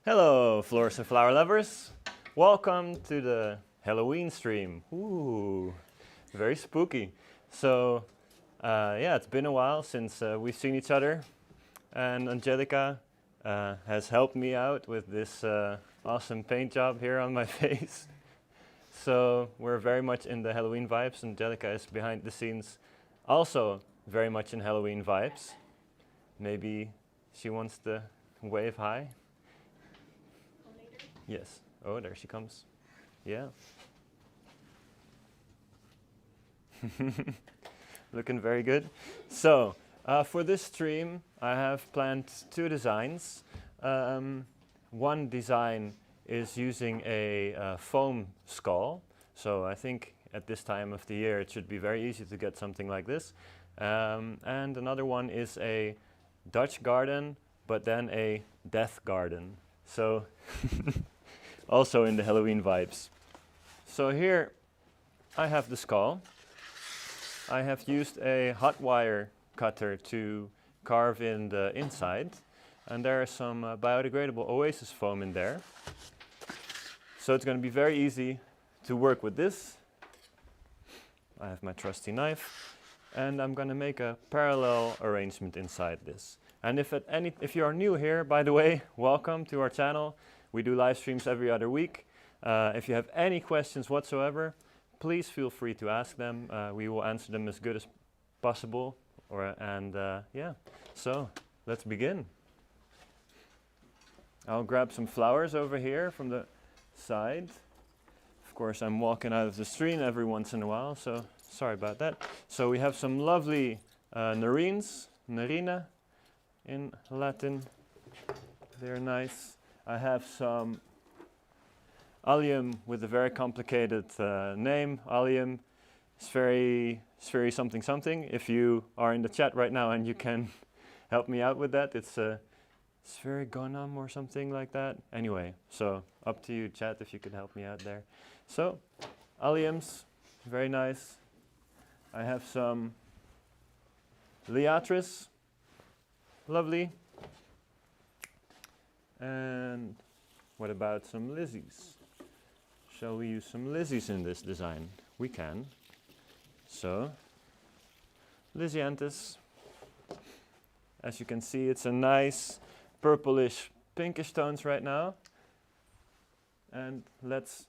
Hello, florists and flower lovers. Welcome to the Halloween stream. Ooh, very spooky. So, yeah, it's been a while since we've seen each other, and Angelica has helped me out with this awesome paint job here on my face. So we're very much in the Halloween vibes. Angelica is behind the scenes, also very much in Halloween vibes. Maybe she wants to wave hi. Yes. Oh, there she comes. Yeah. Looking very good. So, for this stream, I have planned two designs. One design is using a foam skull. So I think at this time of the year, it should be very easy to get something like this. And another one is a Dutch garden, but then a death garden. So also in the Halloween vibes. So here I have the skull. I have used a hot wire cutter to carve in the inside, and there is some biodegradable Oasis foam in there. So it's going to be very easy to work with this. I have my trusty knife, and I'm going to make a parallel arrangement inside this. And if you are new here, by the way, welcome to our channel. We do live streams every other week. If you have any questions whatsoever, please feel free to ask them. We will answer them as good as possible. Yeah, so let's begin. I'll grab some flowers over here from the side. Of course, I'm walking out of the stream every once in a while, so sorry about that. So we have some lovely narina in Latin. They're nice. I have some allium with a very complicated name. Allium is very something something. If you are in the chat right now and you can help me out with that, it's Sphaerigonum or something like that. Anyway, so up to you, chat, if you could help me out there. So, alliums, very nice. I have some Liatris, lovely. And what about some Lizzies? Shall we use some Lizzies in this design? We can. So, Lysianthus. As you can see, it's a nice purplish, pinkish tones right now. And let's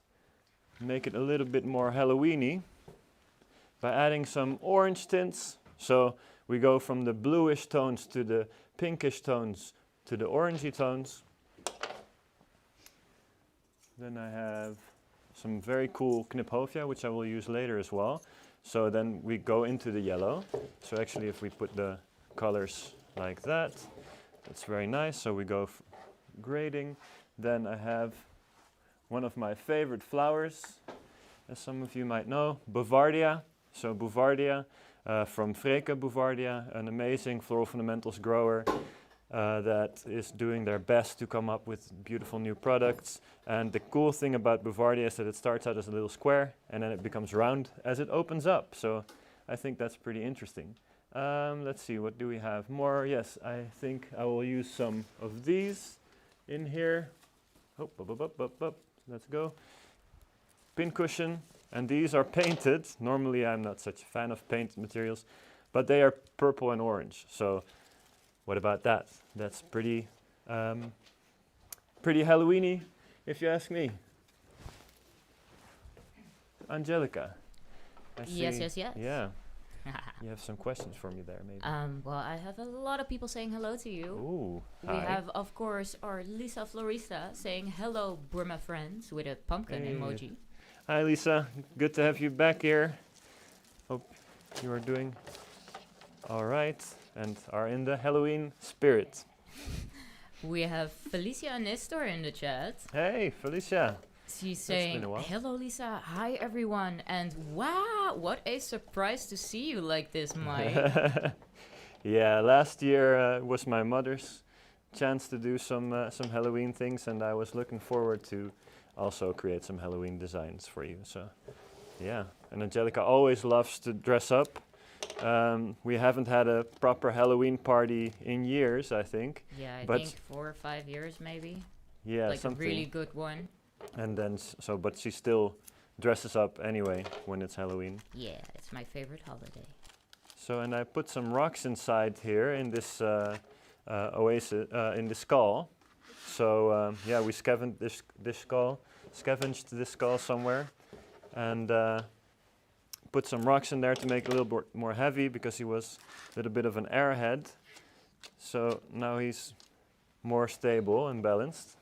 make it a little bit more Halloweeny by adding some orange tints. So we go from the bluish tones to the pinkish tones to the orangey tones. Then I have some very cool Kniphofia, which I will use later as well. So then we go into the yellow. So actually if we put the colors like that, that's very nice. So we go grading. Then I have one of my favorite flowers, as some of you might know, Bouvardia. So Bouvardia from Freke Bouvardia, an amazing floral fundamentals grower that is doing their best to come up with beautiful new products. And the cool thing about Bouvardia is that it starts out as a little square and then it becomes round as it opens up. So I think that's pretty interesting. Let's see, what do we have more? Yes, I think I will use some of these in here. Oh, let's go. Pincushion, and these are painted. Normally I'm not such a fan of painted materials, but they are purple and orange. So what about that? That's pretty Halloweeny, if you ask me. Angelica. Yes. Yeah. You have some questions for me there, maybe. Well, I have a lot of people saying hello to you. Ooh, we hi. have, of course, our Lisa Florista saying hello, Boerma friends, with a pumpkin emoji. Hi, Lisa. Good to have you back here. Hope you are doing all right and are in the Halloween spirit. We have Felicia Nestor in the chat. Hey, Felicia. She's saying, hello Lisa, hi everyone, and wow, what a surprise to see you like this, Mike. Yeah, last year was my mother's chance to do some Halloween things, and I was looking forward to also create some Halloween designs for you. So, yeah, and Angelica always loves to dress up, We haven't had a proper Halloween party in years, I think. Yeah, I but think 4 or 5 years maybe. Yeah, like something. a really good one. And then, but she still dresses up anyway when it's Halloween. Yeah, it's my favorite holiday. So, and I put some rocks inside here in this oasis, in the skull. So, yeah, we scavenged scavenged this skull somewhere, and put some rocks in there to make it a little bit more heavy because he was a little bit of an airhead. So now he's more stable and balanced.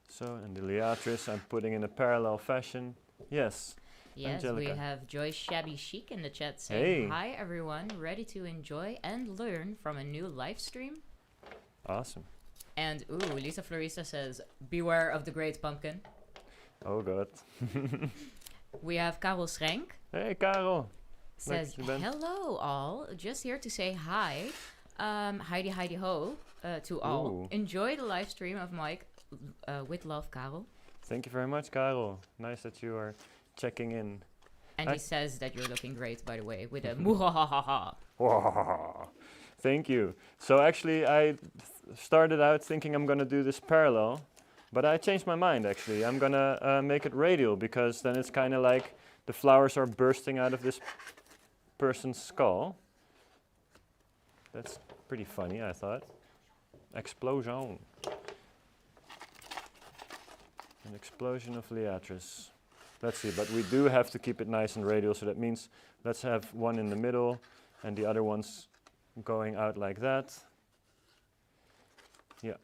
So, and the liatris I'm putting in a parallel fashion. Yes. Yes, Angelica. we have Joy Shabby Chic in the chat saying, Hey. hi everyone, ready to enjoy and learn from a new live stream? Awesome. And ooh, Lisa Florista says, beware of the great pumpkin. Oh god. We have Karel Schrenk. Hey Karel. Says, hello all, just here to say hi. Heidi Heidi ho to all. Ooh. Enjoy the live stream of Mike with love, Karel. Thank you very much, Karel. Nice that you are checking in. And he says that you're looking great, by the way, with a muhahaha. Thank you. So actually, I started out thinking I'm going to do this parallel, but I changed my mind, actually. I'm going to make it radial, because then it's kind of like the flowers are bursting out of this person's skull. That's pretty funny, I thought. Explosion. An explosion of liatris. Let's see, but we do have to keep it nice and radial, so that means let's have one in the middle and the other ones going out like that. Yeah.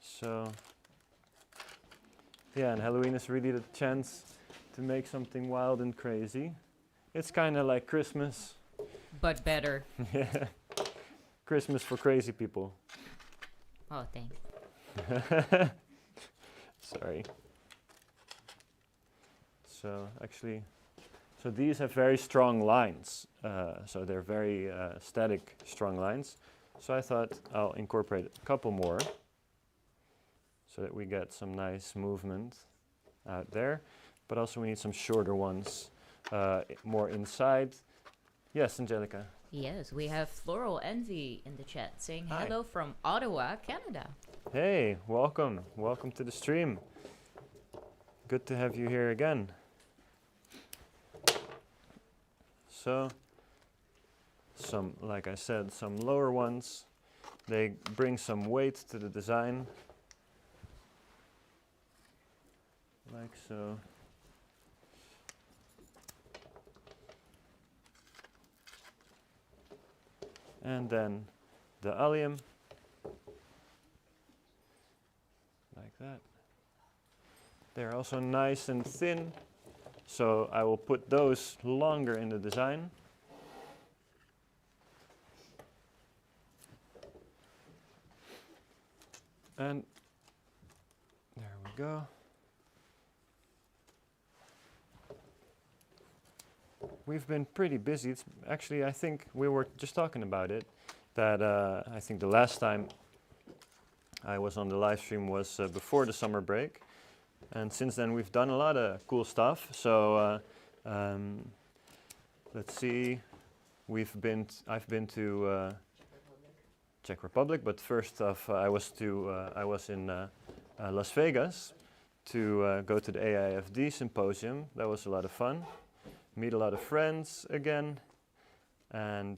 So, yeah, and Halloween is really the chance to make something wild and crazy. It's kind of like Christmas. But better. Yeah. Christmas for crazy people. Oh, thanks. Sorry. So actually, so these have very strong lines. So they're very static, strong lines. So I thought I'll incorporate a couple more so that we get some nice movement out there. But also we need some shorter ones, more inside. Yes, Angelica. Yes, we have Floral Envy in the chat saying Hi. hello from Ottawa, Canada. Hey, welcome. Welcome to the stream. Good to have you here again. So, like I said, some lower ones. They bring some weight to the design. Like so. And then the allium. Like that. They're also nice and thin, so I will put those longer in the design. And there we go. We've been pretty busy. It's actually, I think we were just talking about it, that I think the last time I was on the live stream was before the summer break. And since then we've done a lot of cool stuff. So let's see, I've been to Czech Republic, but first off I was in Las Vegas to go to the AIFD symposium. That was a lot of fun. Meet a lot of friends again, and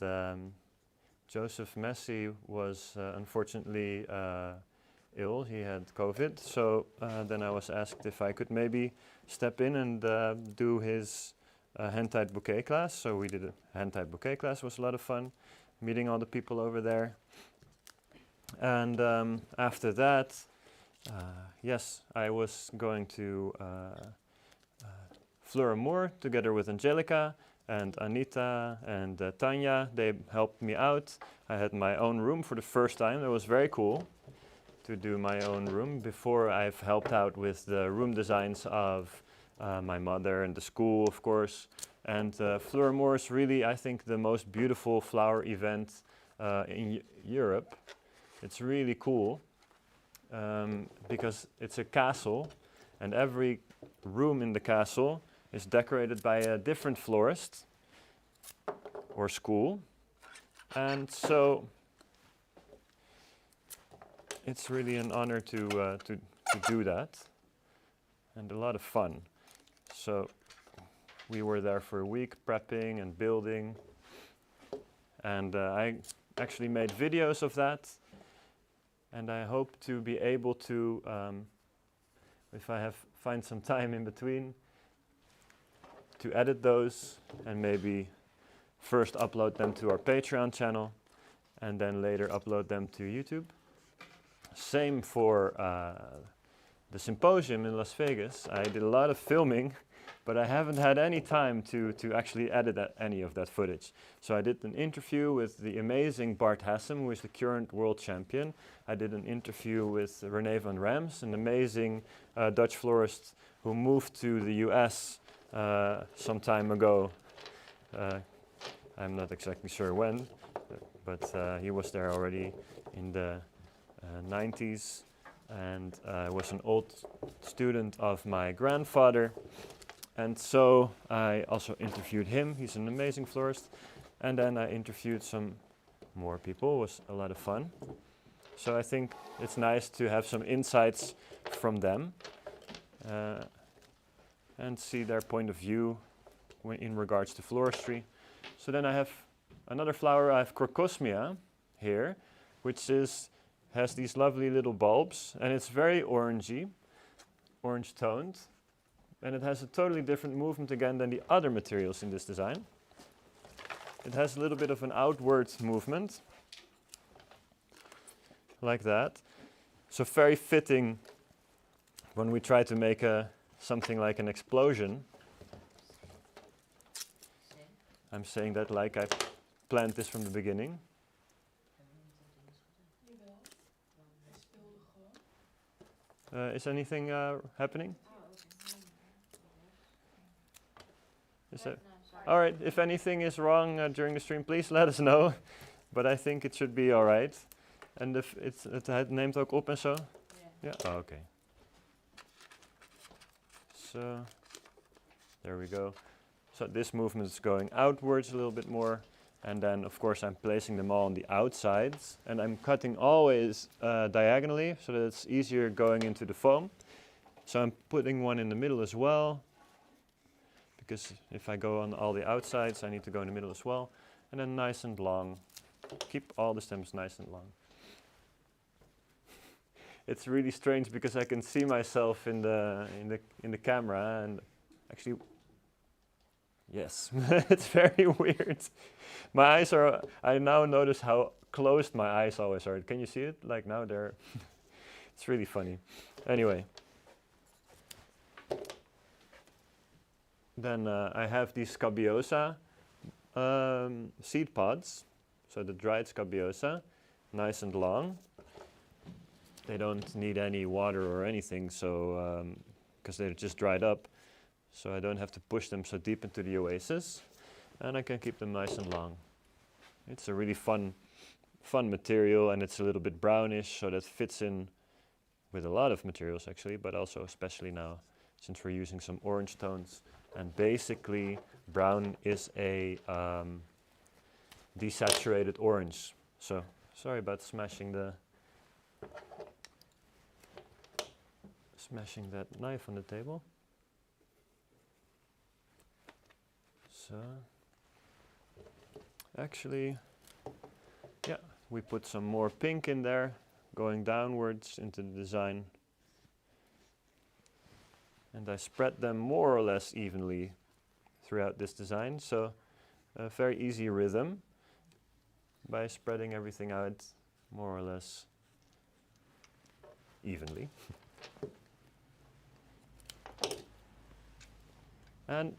Joseph Messi was unfortunately ill. He had COVID, so then I was asked if I could maybe step in and do his hand-tied bouquet class. So we did a hand-tied bouquet class. It was a lot of fun, meeting all the people over there. And after that, yes, I was going to Floral together with Angelica and Anita and Tanya. They helped me out. I had my own room for the first time. That was very cool to do my own room. Before, I've helped out with the room designs of my mother and the school, of course. And Floral is really, I think, the most beautiful flower event in Europe. It's really cool because it's a castle, and every room in the castle is decorated by a different florist or school. And so it's really an honor to do that, and a lot of fun. So we were there for a week prepping and building, and I actually made videos of that, and I hope to be able to, if I find some time in between, to edit those and maybe first upload them to our Patreon channel and then later upload them to YouTube. Same for the symposium in Las Vegas. I did a lot of filming, but I haven't had any time to actually edit any of that footage. So I did an interview with the amazing Bart Hassem, who is the current world champion. I did an interview with René van Rams, an amazing Dutch florist who moved to the US some time ago. I'm not exactly sure when, but he was there already in the 90s, and was an old student of my grandfather. And so I also interviewed him. He's an amazing florist. And then I interviewed some more people. It was a lot of fun. So I think it's nice to have some insights from them and see their point of view in regards to floristry. So then I have another flower. I have Crocosmia here, which has these lovely little bulbs, and it's very orangey, orange toned, and it has a totally different movement again than the other materials in this design. It has a little bit of an outward movement, like that. So very fitting when we try to make something like an explosion. I'm saying that like I planned this from the beginning. Is anything happening? Is that? All right, if anything is wrong during the stream, please let us know. But I think it should be all right. And if het neemt ook op en zo? Yeah. Oh, okay. So, there we go. So this movement is going outwards a little bit more. And then, of course, I'm placing them all on the outsides. And I'm cutting always diagonally, so that it's easier going into the foam. So I'm putting one in the middle as well, because if I go on all the outsides, I need to go in the middle as well. And then nice and long. Keep all the stems nice and long. It's really strange because I can see myself in the camera, and actually, yes, it's very weird. My eyes are, I now notice how closed my eyes always are. Can you see it? Like now they're, it's really funny. Anyway. Then I have these scabiosa seed pods. So the dried scabiosa, nice and long. They don't need any water or anything, so because they're just dried up. So I don't have to push them so deep into the oasis. And I can keep them nice and long. It's a really fun material, and it's a little bit brownish, so that fits in with a lot of materials actually, but also especially now since we're using some orange tones. And basically brown is a desaturated orange. So sorry about smashing that knife on the table. So actually, yeah, we put some more pink in there, going downwards into the design. And I spread them more or less evenly throughout this design. So a very easy rhythm by spreading everything out more or less evenly. And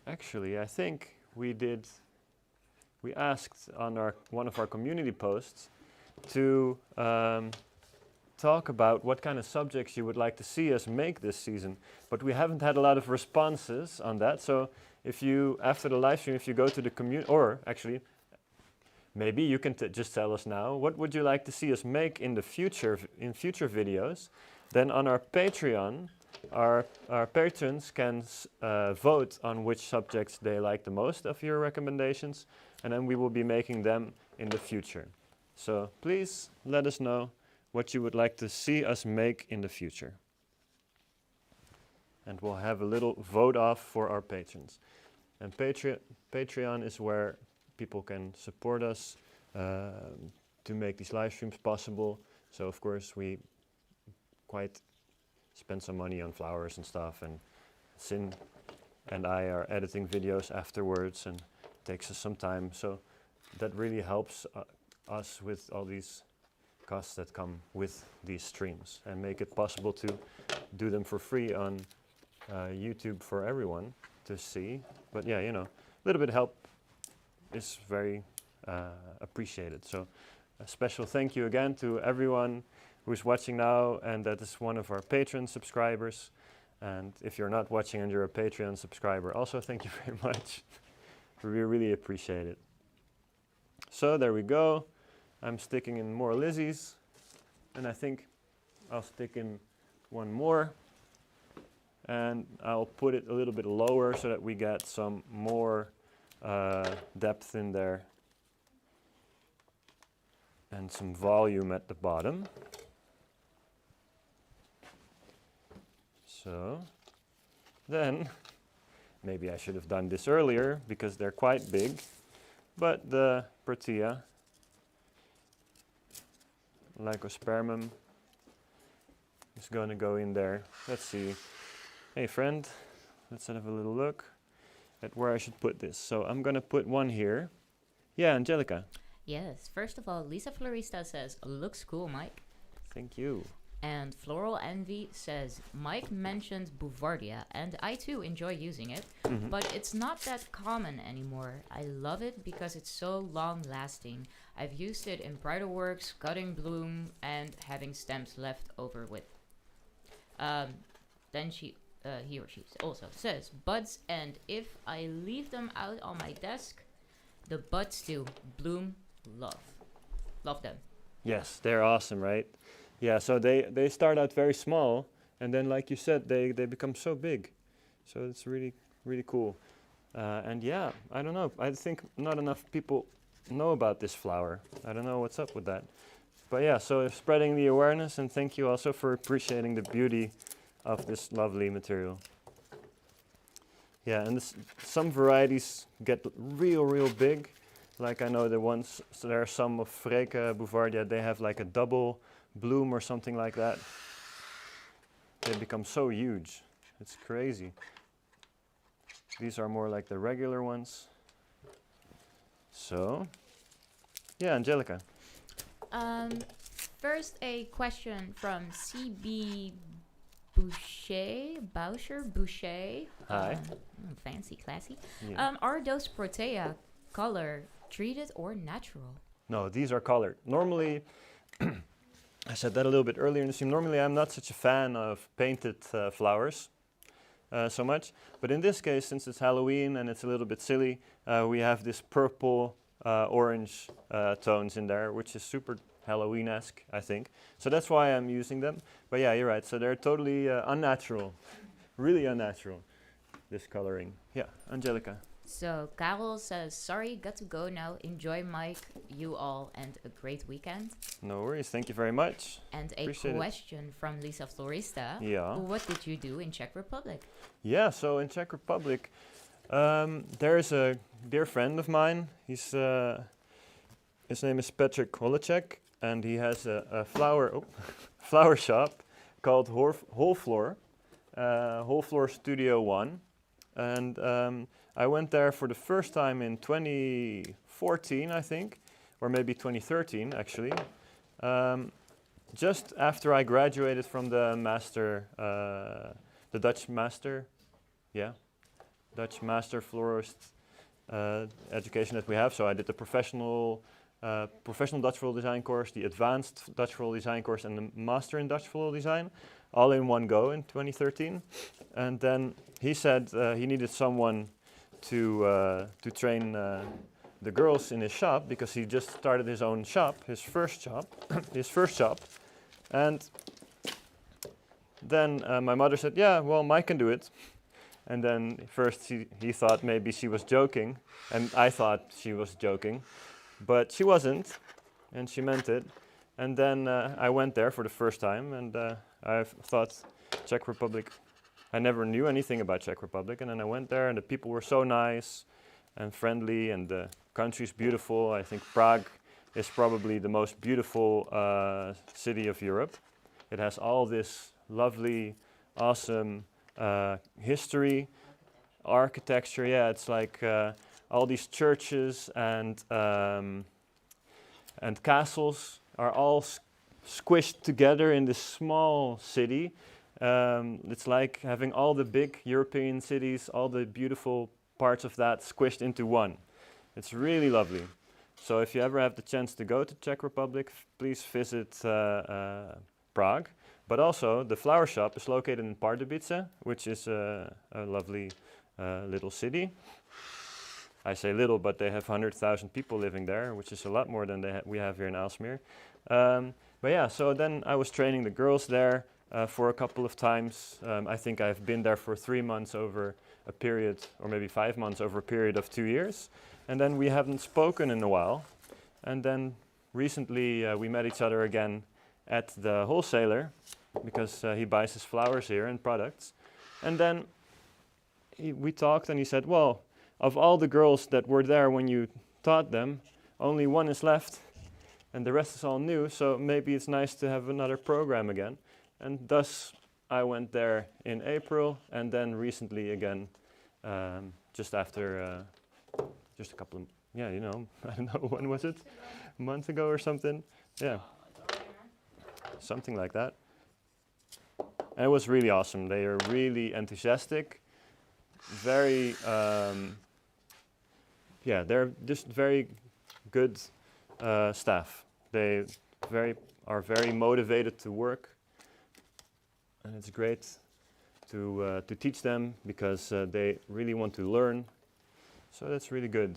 actually, I think we asked on one of our community posts to talk about what kind of subjects you would like to see us make this season, but we haven't had a lot of responses on that. So if you, after the live stream, if you go to the community, or actually, maybe you can just tell us now, what would you like to see us make in the future, in future videos? Then on our Patreon, our patrons can vote on which subjects they like the most of your recommendations, and then we will be making them in the future. So please let us know what you would like to see us make in the future. And we'll have a little vote off for our patrons. And Patreon is where people can support us to make these live streams possible. So of course we quite spend some money on flowers and stuff, and Sin and I are editing videos afterwards, and it takes us some time. So that really helps us with all these costs that come with these streams, and make it possible to do them for free on YouTube for everyone to see. But yeah, you know, a little bit of help is very appreciated. So a special thank you again to everyone who's watching now, and that is one of our Patreon subscribers. And if you're not watching and you're a Patreon subscriber, also thank you very much. We really appreciate it. So there we go. I'm sticking in more Lizzies, and I think I'll stick in one more. And I'll put it a little bit lower so that we get some more depth in there and some volume at the bottom. So then, maybe I should have done this earlier because they're quite big, but the Protea Lycospermum is going to go in there. Let's see. Hey friend, let's have a little look at where I should put this. So I'm going to put one here. Yeah, Angelica. Yes, first of all, Lisa Florista says, looks cool, Mike. Thank you. And Floral Envy says, Mike mentioned Bouvardia, and I too enjoy using it, but it's not that common anymore. I love it because it's so long-lasting. I've used it in bridal works, cutting bloom, and having stems left over with. Then he or she also says, buds, and if I leave them out on my desk, the buds do bloom. Love them. Yes, they're awesome, right? Yeah, so they start out very small, and then like you said, they become so big. So it's really, really cool. And yeah, I don't know. I think not enough people know about this flower. I don't know what's up with that. But yeah, so spreading the awareness, and thank you also for appreciating the beauty of this lovely material. Yeah, and some varieties get real big. Like I know the ones, so there are some of Freke Bouvardia, they have like a double bloom or something like that. They become so huge. It's crazy. These are more like the regular ones. So, yeah, Angelica. First a question from CB Boucher. Hi. Fancy, classy. Yeah. Are those Protea color treated or natural? No, these are colored. Normally, I said that a little bit earlier in the stream, normally I'm not such a fan of painted flowers so much. But in this case, since it's Halloween and it's a little bit silly, we have this purple, orange tones in there, which is super Halloween-esque, I think. So that's why I'm using them. But yeah, you're right. So they're totally unnatural, really unnatural, this coloring. Yeah, Angelica. So Karel says, sorry, got to go now. Enjoy, Mike, you all, and a great weekend. No worries. Thank you very much. And Appreciate a question from Lisa Florista. Yeah. What did you do in Czech Republic? Yeah, so in Czech Republic, there's a dear friend of mine. His name is Patrick Holacek, and he has a flower shop called Whole Floor Studio 1. And I went there for the first time in 2014, I think, or maybe 2013, actually. Just after I graduated from the master, the Dutch master, Dutch master florist education that we have. So I did the professional Dutch floral design course, the advanced Dutch floral design course, and the master in Dutch floral design, all in one go in 2013. And then he said he needed someone to train the girls in his shop, because he just started his own shop, his first shop, and then my mother said, yeah, well, Mike can do it. And then first he thought maybe she was joking, and I thought she was joking, but she wasn't, and she meant it. And then I went there for the first time, and I thought Czech Republic, I never knew anything about Czech Republic, and then I went there, and the people were so nice and friendly, and the country's beautiful. I think Prague is probably the most beautiful city of Europe. It has all this lovely, awesome history, architecture. Yeah, it's like all these churches and castles are all squished together in this small city. It's like having all the big European cities, all the beautiful parts of that squished into one. It's really lovely. So if you ever have the chance to go to Czech Republic, please visit Prague. But also, the flower shop is located in Pardubice, which is a lovely little city. I say little, but they have 100,000 people living there, which is a lot more than we have here in Aalsmeer. But yeah, so then I was training the girls there for a couple of times. I think I've been there for 3 months over a period, or maybe 5 months over a period of 2 years. And then we haven't spoken in a while. And then recently we met each other again at the wholesaler, because he buys his flowers here and products. And then we talked, and he said, well, of all the girls that were there when you taught them, only one is left, and the rest is all new, so maybe it's nice to have another program again. And thus, I went there in April, and then recently again, just after, just a couple of, yeah, you know, I don't know, when was it? A month ago or something? Yeah. Something like that. And it was really awesome. They are really enthusiastic, very, yeah, they're just very good staff. They are very motivated to work, and it's great to teach them, because they really want to learn. So that's really good.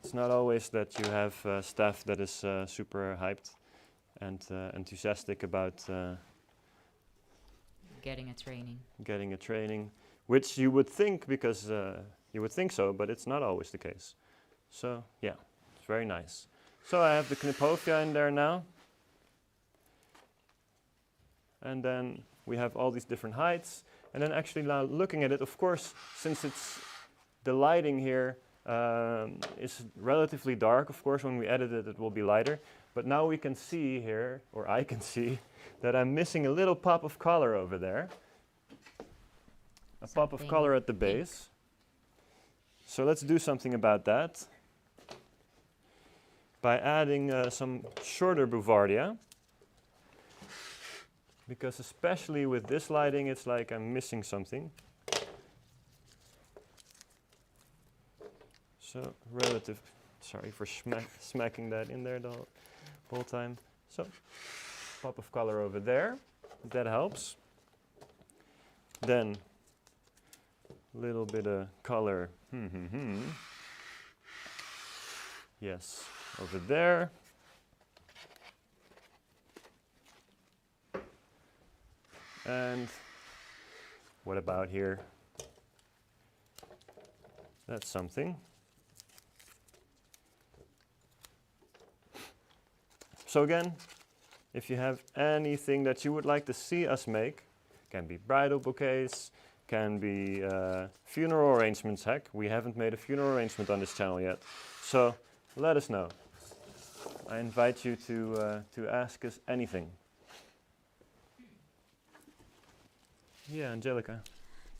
It's not always that you have staff that is super hyped and enthusiastic about Getting a training, which you would think, because you would think so, but it's not always the case. So yeah, it's very nice. So I have the Knipovia in there now. And then we have all these different heights. And then actually now looking at it, of course, since it's the lighting here is relatively dark, of course, when we edit it, it will be lighter. But now we can see here, or I can see, that I'm missing a little pop of color over there. A pop of color at the base. So let's do something about that by adding some shorter Bouvardia. Because especially with this lighting, it's like I'm missing something. So sorry for smacking that in there the whole time. So pop of color over there, that helps. Then a little bit of color, yes, over there. And what about here? That's something. So again, if you have anything that you would like to see us make, can be bridal bouquets, can be funeral arrangements. Heck, we haven't made a funeral arrangement on this channel yet. So let us know. I invite you to ask us anything. Yeah, Angelica.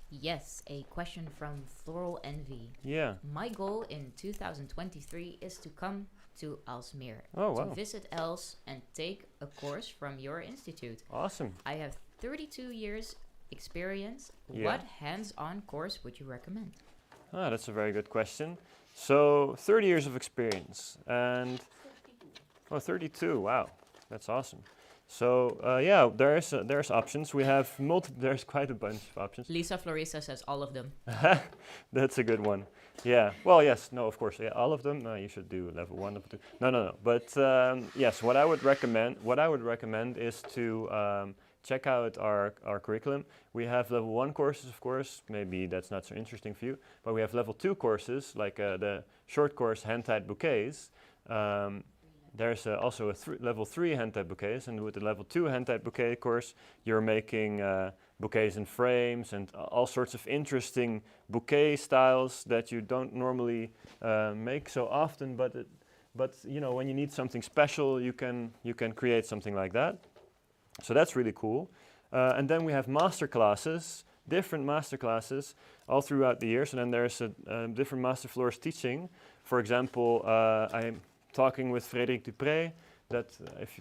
Yes, a question from Floral Envy. Yeah. My goal in 2023 is to come to Aalsmeer to visit Els and take a course from your institute. Awesome. I have 32 years experience. Yeah. What hands-on course would you recommend? Ah, that's a very good question. So 30 years of experience and 32. Wow, that's awesome. So yeah, there's options. We have there's quite a bunch of options. Lisa Florista says all of them. That's a good one. Yeah. Well, yes. No, of course. Yeah, all of them. You should do level 1, level 2. No, no, no. But yes, what I would recommend is to check out our curriculum. We have level 1 courses, of course. Maybe that's not so interesting for you. But we have level 2 courses, like the short course hand-tied bouquets. There's also a level 3 hand-tied bouquets, and with the level 2 hand-tied bouquet course, you're making bouquets in frames and all sorts of interesting bouquet styles that you don't normally make so often. But you know, when you need something special, you can create something like that. So that's really cool. And then we have master classes, different master classes all throughout the year. So then there's a different master florist teaching. For example, I'm talking with Frédéric Dupré. That if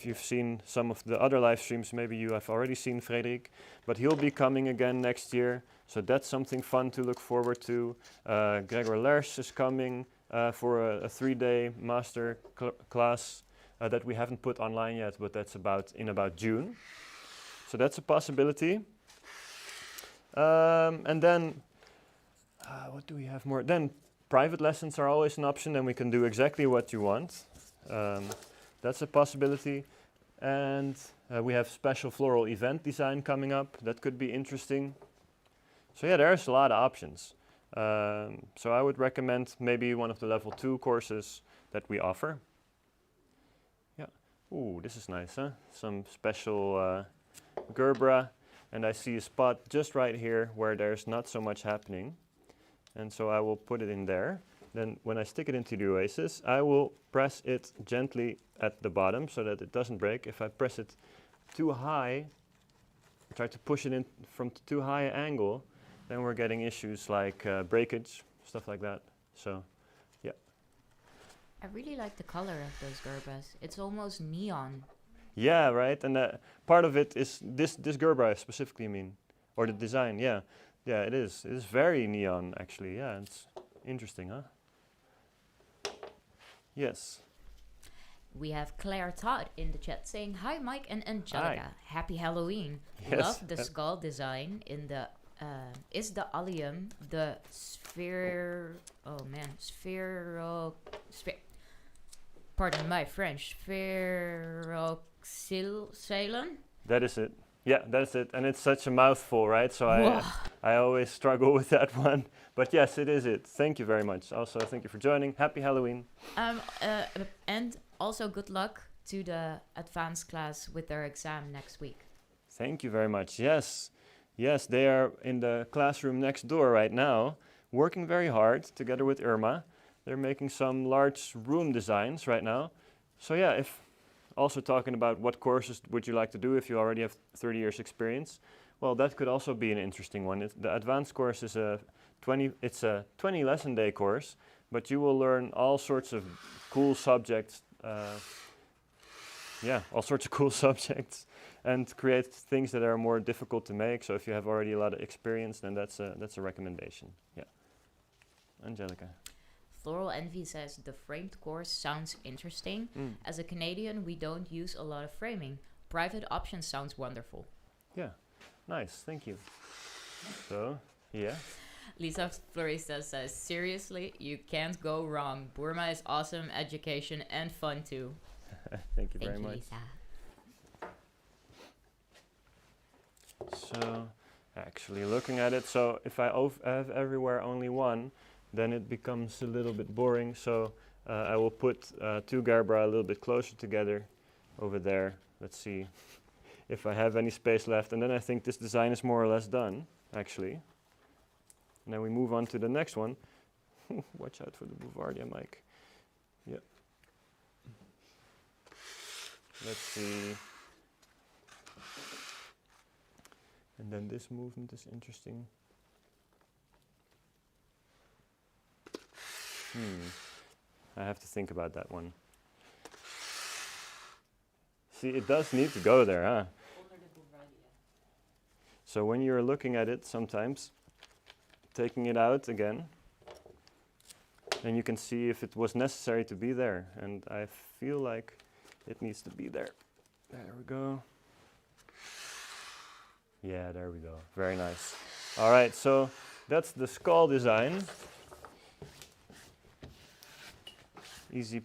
you've seen some of the other live streams, maybe you have already seen Frédéric, but he'll be coming again next year. So that's something fun to look forward to. Gregor Lersch is coming for a 3-day master class that we haven't put online yet, but that's in about June. So that's a possibility. And then, what do we have more? Then private lessons are always an option, and we can do exactly what you want. That's a possibility. And we have special floral event design coming up. That could be interesting. So yeah, there's a lot of options. So I would recommend maybe one of the level 2 courses that we offer. Yeah. Ooh, this is nice, huh? Some special gerbera. And I see a spot just right here where there's not so much happening. And so I will put it in there. Then when I stick it into the oasis, I will press it gently at the bottom so that it doesn't break. If I press it too high, try to push it in from too high an angle, then we're getting issues like breakage, stuff like that. So, yeah. I really like the color of those gerberas. It's almost neon. Yeah, right. And part of it is this gerbera specifically, I mean, or the design. Yeah, yeah, it is. It is very neon, actually. Yeah, it's interesting, huh? Yes. We have Claire Todd in the chat saying, "Hi Mike and Angelica, Hi. Happy Halloween. Yes. Love the skull design in the is the allium the pardon my French, spheroxylon?" That is it. Yeah, that's it. And it's such a mouthful, right? So I always struggle with that one. But yes, it is it. Thank you very much. Also, thank you for joining. Happy Halloween. And also good luck to the advanced class with their exam next week. Thank you very much. Yes. Yes, they are in the classroom next door right now, working very hard together with Irma. They're making some large room designs right now. So yeah, if also talking about what courses would you like to do if you already have 30 years experience, well, that could also be an interesting one. The advanced course is a 20 lesson day course, but you will learn all sorts of cool subjects. All sorts of cool subjects, and create things that are more difficult to make. So if you have already a lot of experience, then that's a recommendation. Yeah. Angelica. Floral Envy says the framed course sounds interesting. As a Canadian, we don't use a lot of framing. Private options sounds wonderful. Yeah, nice, thank you. So, yeah. Lisa Florista says, seriously, you can't go wrong. Boerma is awesome, education, and fun too. Thank you very much. Lisa. So, actually looking at it, so if I have everywhere only one, then it becomes a little bit boring. So I will put 2 gerbera a little bit closer together over there. Let's see if I have any space left. And then I think this design is more or less done, actually. And then we move on to the next one. Watch out for the Bouvardia, Mike. Yep. Let's see. And then this movement is interesting. I have to think about that one. See, it does need to go there, huh? So when you're looking at it, sometimes taking it out again, and you can see if it was necessary to be there. And I feel like it needs to be there. There we go. Yeah, there we go. Very nice. All right, so that's the skull design. easy,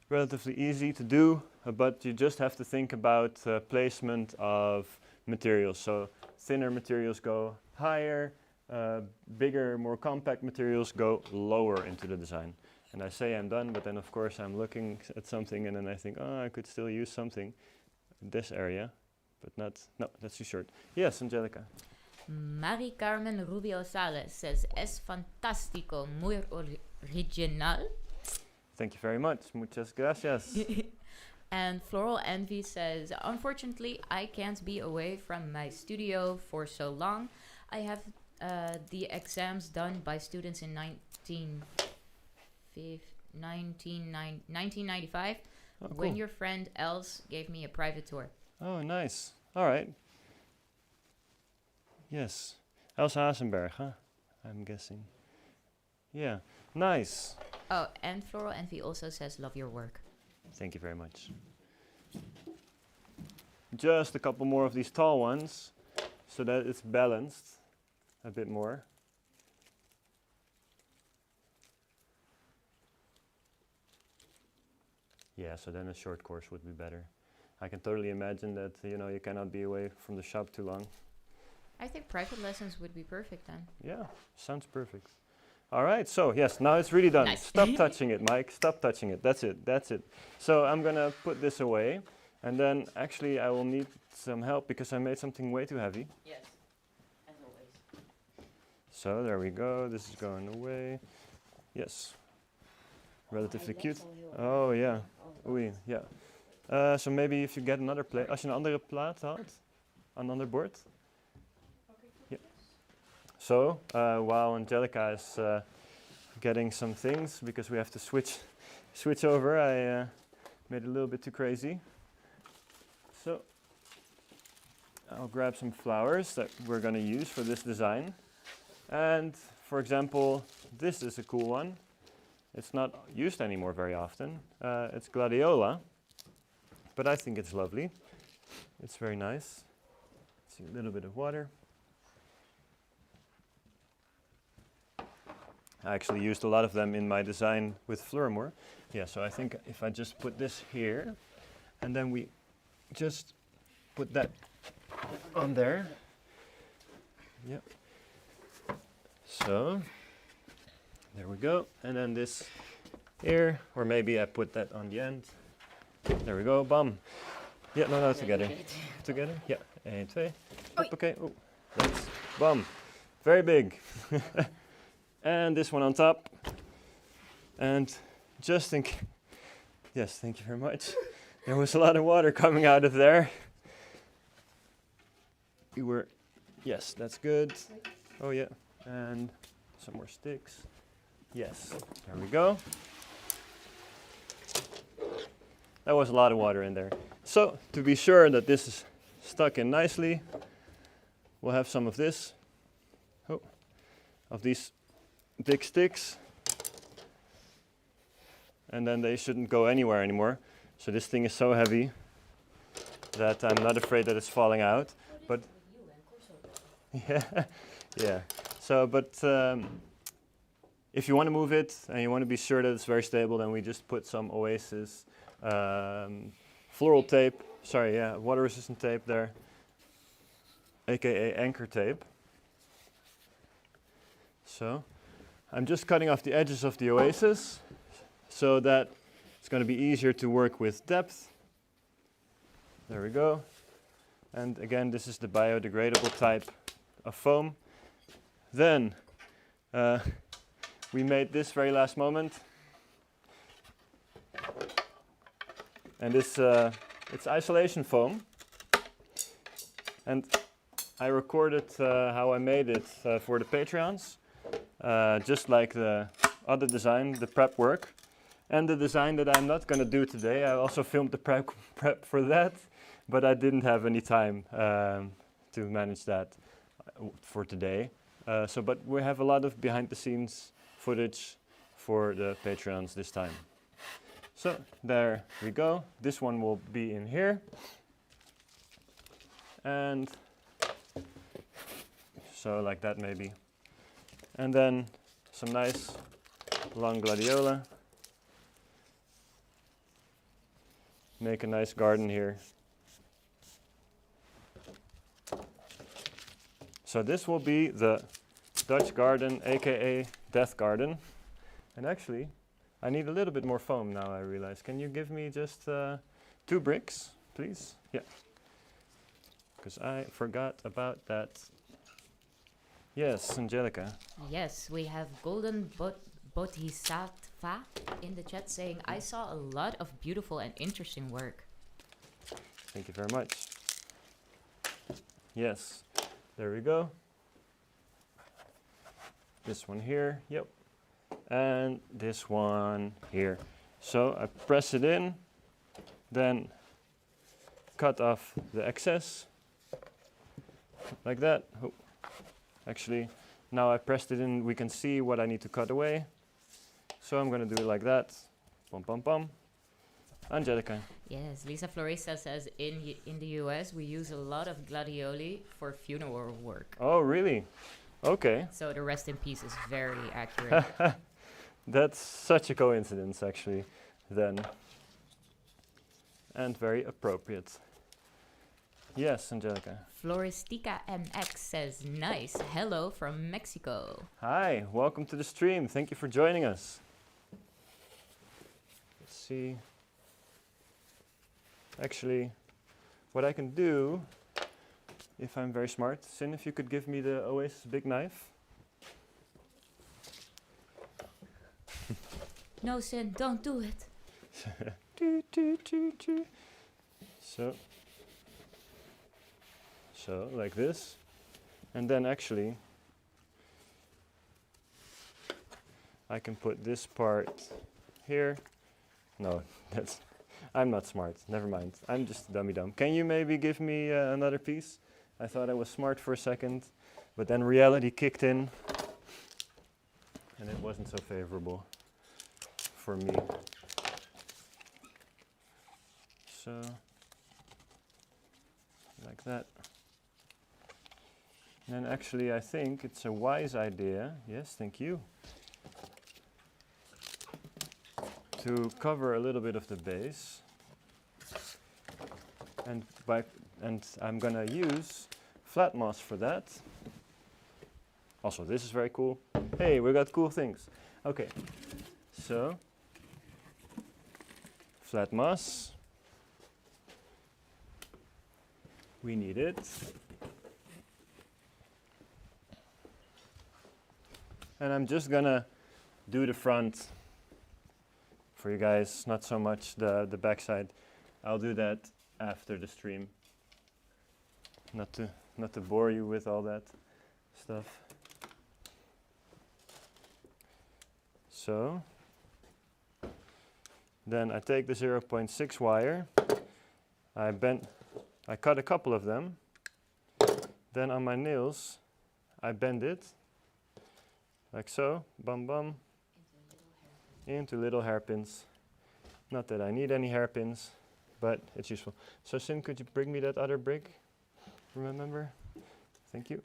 relatively easy to do, but you just have to think about placement of materials. So thinner materials go higher, bigger, more compact materials go lower into the design. And I say I'm done, but then of course I'm looking at something and then I think, oh, I could still use something in this area, but not, no, that's too short. Yes, Angelica. Mari Carmen Rubio Sales says, es fantástico, muy original. Thank you very much. Muchas gracias. And Floral Envy says, unfortunately, I can't be away from my studio for so long. I have the exams done by students in 1995 when cool. your friend Els gave me a private tour. Oh, nice. All right. Yes. Els Hasenberg, huh? I'm guessing. Yeah. Nice. Oh, and Floral Envy also says, love your work. Thank you very much. Just a couple more of these tall ones so that it's balanced a bit more. Yeah, so then a short course would be better. I can totally imagine that, you know, you cannot be away from the shop too long. I think private lessons would be perfect then. Yeah, sounds perfect. All right, so yes, now it's really done. Nice. Stop touching it, Mike. Stop touching it. That's it. That's it. So I'm going to put this away. And then actually I will need some help because I made something way too heavy. Yes, as always. So there we go. This is going away. Yes. Relatively cute. Oh yeah. Oei, yeah. So maybe if you get another plate. Als je een andere plaat had, een ander bord. Yeah. So while Angelica is getting some things, because we have to switch over, I made it a little bit too crazy. So I'll grab some flowers that we're going to use for this design. And for example, this is a cool one. It's not used anymore very often. It's gladiola, but I think it's lovely. It's very nice. See a little bit of water. I actually used a lot of them in my design with Florimor. Yeah, so I think if I just put this here, and then we just put that on there. Yep. So there we go. And then this here, or maybe I put that on the end. There we go. Bam. Yeah, no, together. Together. Yeah. 1, 2. Okay. Oh, that's bam. Very big. And this one on top. And just think. Yes, thank you very much. There was a lot of water coming out of there. You were, yes, that's good. Oh yeah, and some more sticks. Yes, there we go. That was a lot of water in there. So to be sure that this is stuck in nicely, we'll have some of this, of these big sticks. And then they shouldn't go anywhere anymore. So this thing is so heavy that I'm not afraid that it's falling out. But yeah, yeah. So, but if you want to move it and you want to be sure that it's very stable, then we just put some Oasis floral tape. Sorry, yeah, water-resistant tape there, aka anchor tape. So I'm just cutting off the edges of the Oasis so that it's going to be easier to work with depth. There we go. And again, this is the biodegradable type of foam. Then we made this very last moment. And this, it's isolation foam. And I recorded how I made it for the Patreons. Just like the other design, the prep work. And the design that I'm not going to do today, I also filmed the prep for that, but I didn't have any time to manage that for today. But we have a lot of behind-the-scenes footage for the Patreons this time. So there we go. This one will be in here. And so like that maybe. And then some nice long gladiola. make a nice garden here. So this will be the Dutch garden, aka death garden. And actually, I need a little bit more foam now, I realize. Can you give me just 2 bricks, please? Yeah. Because I forgot about that. Yes, Angelica. Yes, we have Golden Bodhisattva in the chat saying, I saw a lot of beautiful and interesting work. Thank you very much. Yes, there we go. This one here, yep. And this one here. So I press it in, then cut off the excess, like that. Oh. Actually, now I pressed it in, we can see what I need to cut away. So I'm gonna do it like that. Pom pom pom. Angelica. Yes, Lisa Florista says in the US we use a lot of gladioli for funeral work. Oh, really? Okay. So the rest in peace is very accurate. That's such a coincidence, actually, then. And very appropriate. Yes, Angelica. Floristica MX says, nice. Hello from Mexico. Hi, welcome to the stream. Thank you for joining us. Let's see. Actually, what I can do, if I'm very smart, Sin, if you could give me the Oasis big knife. No, Sin, don't do it. So, like this. And then actually, I can put this part here. No, I'm not smart. Never mind. I'm just dummy-dumb. Can you maybe give me another piece? I thought I was smart for a second, but then reality kicked in, and it wasn't so favorable for me. So, like that. And then actually I think it's a wise idea, yes, thank you, to cover a little bit of the base. And I'm gonna use flat moss for that. Also, this is very cool. Hey, we got cool things. Okay, so flat moss. We need it. And I'm just gonna do the front for you guys, not so much the back side. I'll do that after the stream. Not to bore you with all that stuff. So then I take the 0.6 wire. I cut a couple of them. Then on my nails, I bend it like so, bum bum, into little hairpins. Not that I need any hairpins, but it's useful. So Sim, could you bring me that other brick? Remember? Thank you.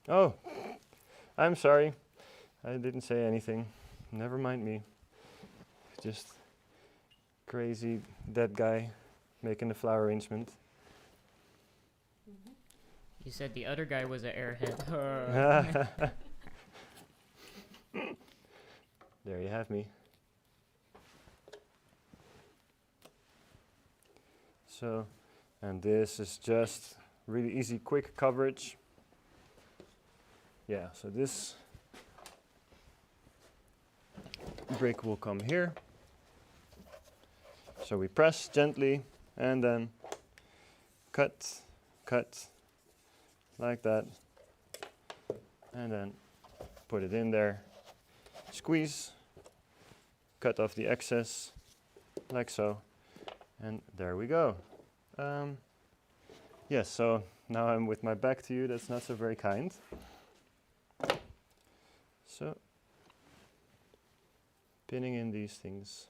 Oh, I'm sorry. I didn't say anything. Never mind me. Just crazy dead guy making the flower arrangement. You said the other guy was an airhead. There you have me. So, and this is just really easy, quick coverage. Yeah, so this brick will come here. So we press gently and then cut, like that. And then put it in there. Squeeze, cut off the excess, like so, and there we go. Yes, so now I'm with my back to you, that's not so very kind. So, pinning in these things.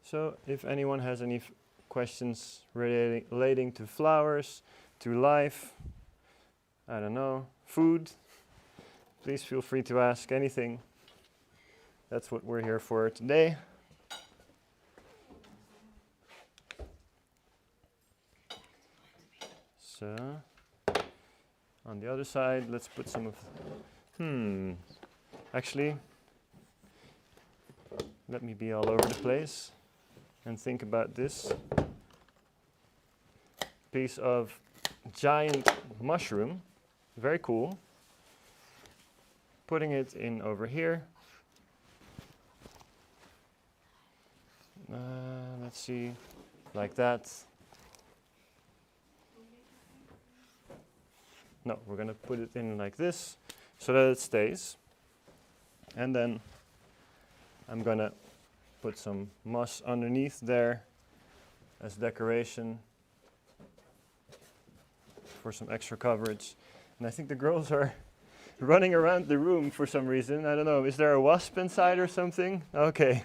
So, if anyone has any questions relating to flowers, to life, I don't know, food, please feel free to ask anything. That's what we're here for today. So, on the other side, let's put some of... Actually, let me be all over the place and think about this piece of giant mushroom. Very cool. Putting it in over here. Let's see, like that. No, we're gonna put it in like this so that it stays. And then I'm gonna put some moss underneath there as decoration for some extra coverage. And I think the girls are running around the room for some reason. I don't know, is there a wasp inside or something? Okay.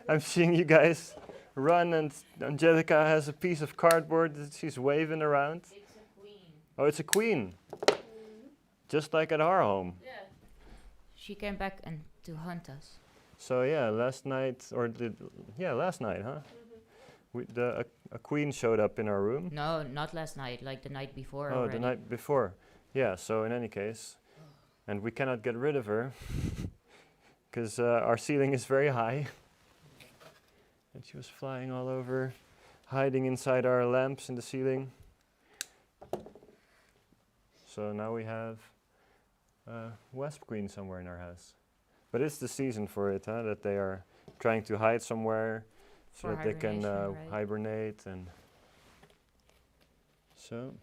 I'm seeing you guys run, and Angelica has a piece of cardboard that she's waving around. It's a queen. Oh, it's a queen. Just like at our home. Yeah. She came back and to hunt us. So yeah, last night, last night, huh? A queen showed up in our room. No, not last night, like the night before. Oh, already. the night before. Yeah, so in any case, and we cannot get rid of her because our ceiling is very high. And she was flying all over, hiding inside our lamps in the ceiling. So now we have a wasp queen somewhere in our house. But it's the season for it, huh? That they are trying to hide somewhere so For that they can hibernation, right? hibernate. And so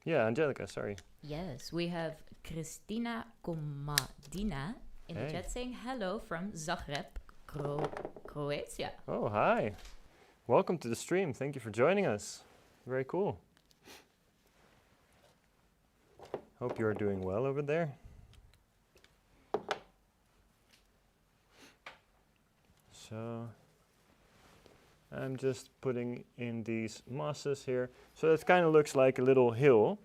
yeah, Angelica, sorry. Yes, we have Christina Komadina in the chat saying hello from Zagreb, Croatia. Oh, hi. Welcome to the stream. Thank you for joining us. Very cool. Hope you're doing well over there. So I'm just putting in these mosses here. So it kind of looks like a little hill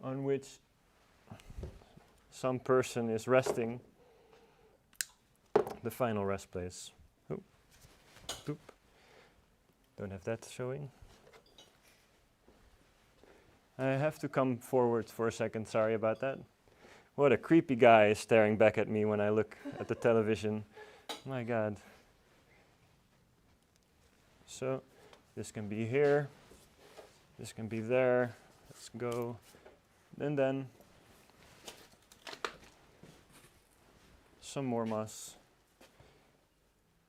on which some person is resting. The final rest place. Oop. Oop. Don't have that showing. I have to come forward for a second, sorry about that. What a creepy guy is staring back at me when I look at the television. My God. So, this can be here, this can be there. Let's go. And then some more moss.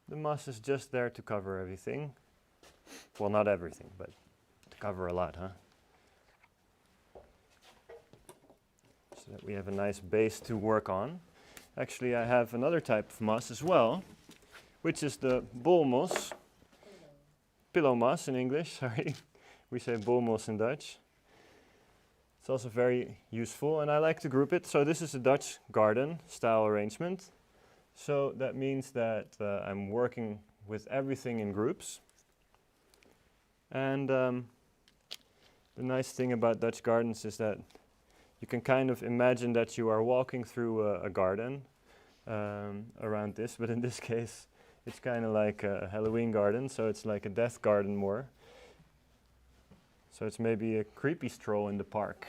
The moss is just there to cover everything. Well, not everything, but to cover a lot, huh? So that we have a nice base to work on. Actually, I have another type of moss as well, which is the bull moss. Pillow moss in English, sorry. We say bull moss in Dutch. It's also very useful, and I like to group it. So this is a Dutch garden style arrangement. So that means that I'm working with everything in groups. And the nice thing about Dutch gardens is that you can kind of imagine that you are walking through a garden around this, but in this case it's kind of like a Halloween garden, so it's like a death garden more. So it's maybe a creepy stroll in the park.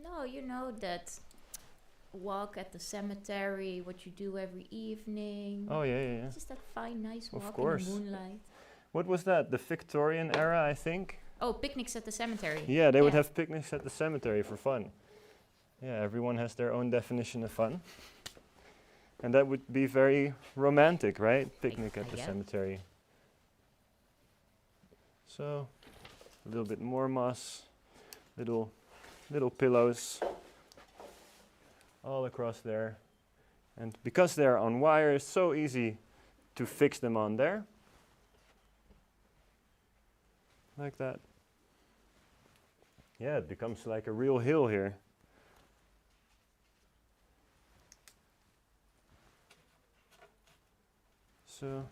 No, you know that walk at the cemetery, what you do every evening. Oh yeah. Just that fine, nice Of walk course. in the moonlight. What was that? The Victorian era, I think? Oh, picnics at the cemetery. Yeah, they would have picnics at the cemetery for fun. Yeah, everyone has their own definition of fun. And that would be very romantic, right? Picnic at the cemetery. So, a little bit more moss, little pillows all across there. And because they're on wire, it's so easy to fix them on there. Like that. Yeah, it becomes like a real hill here. So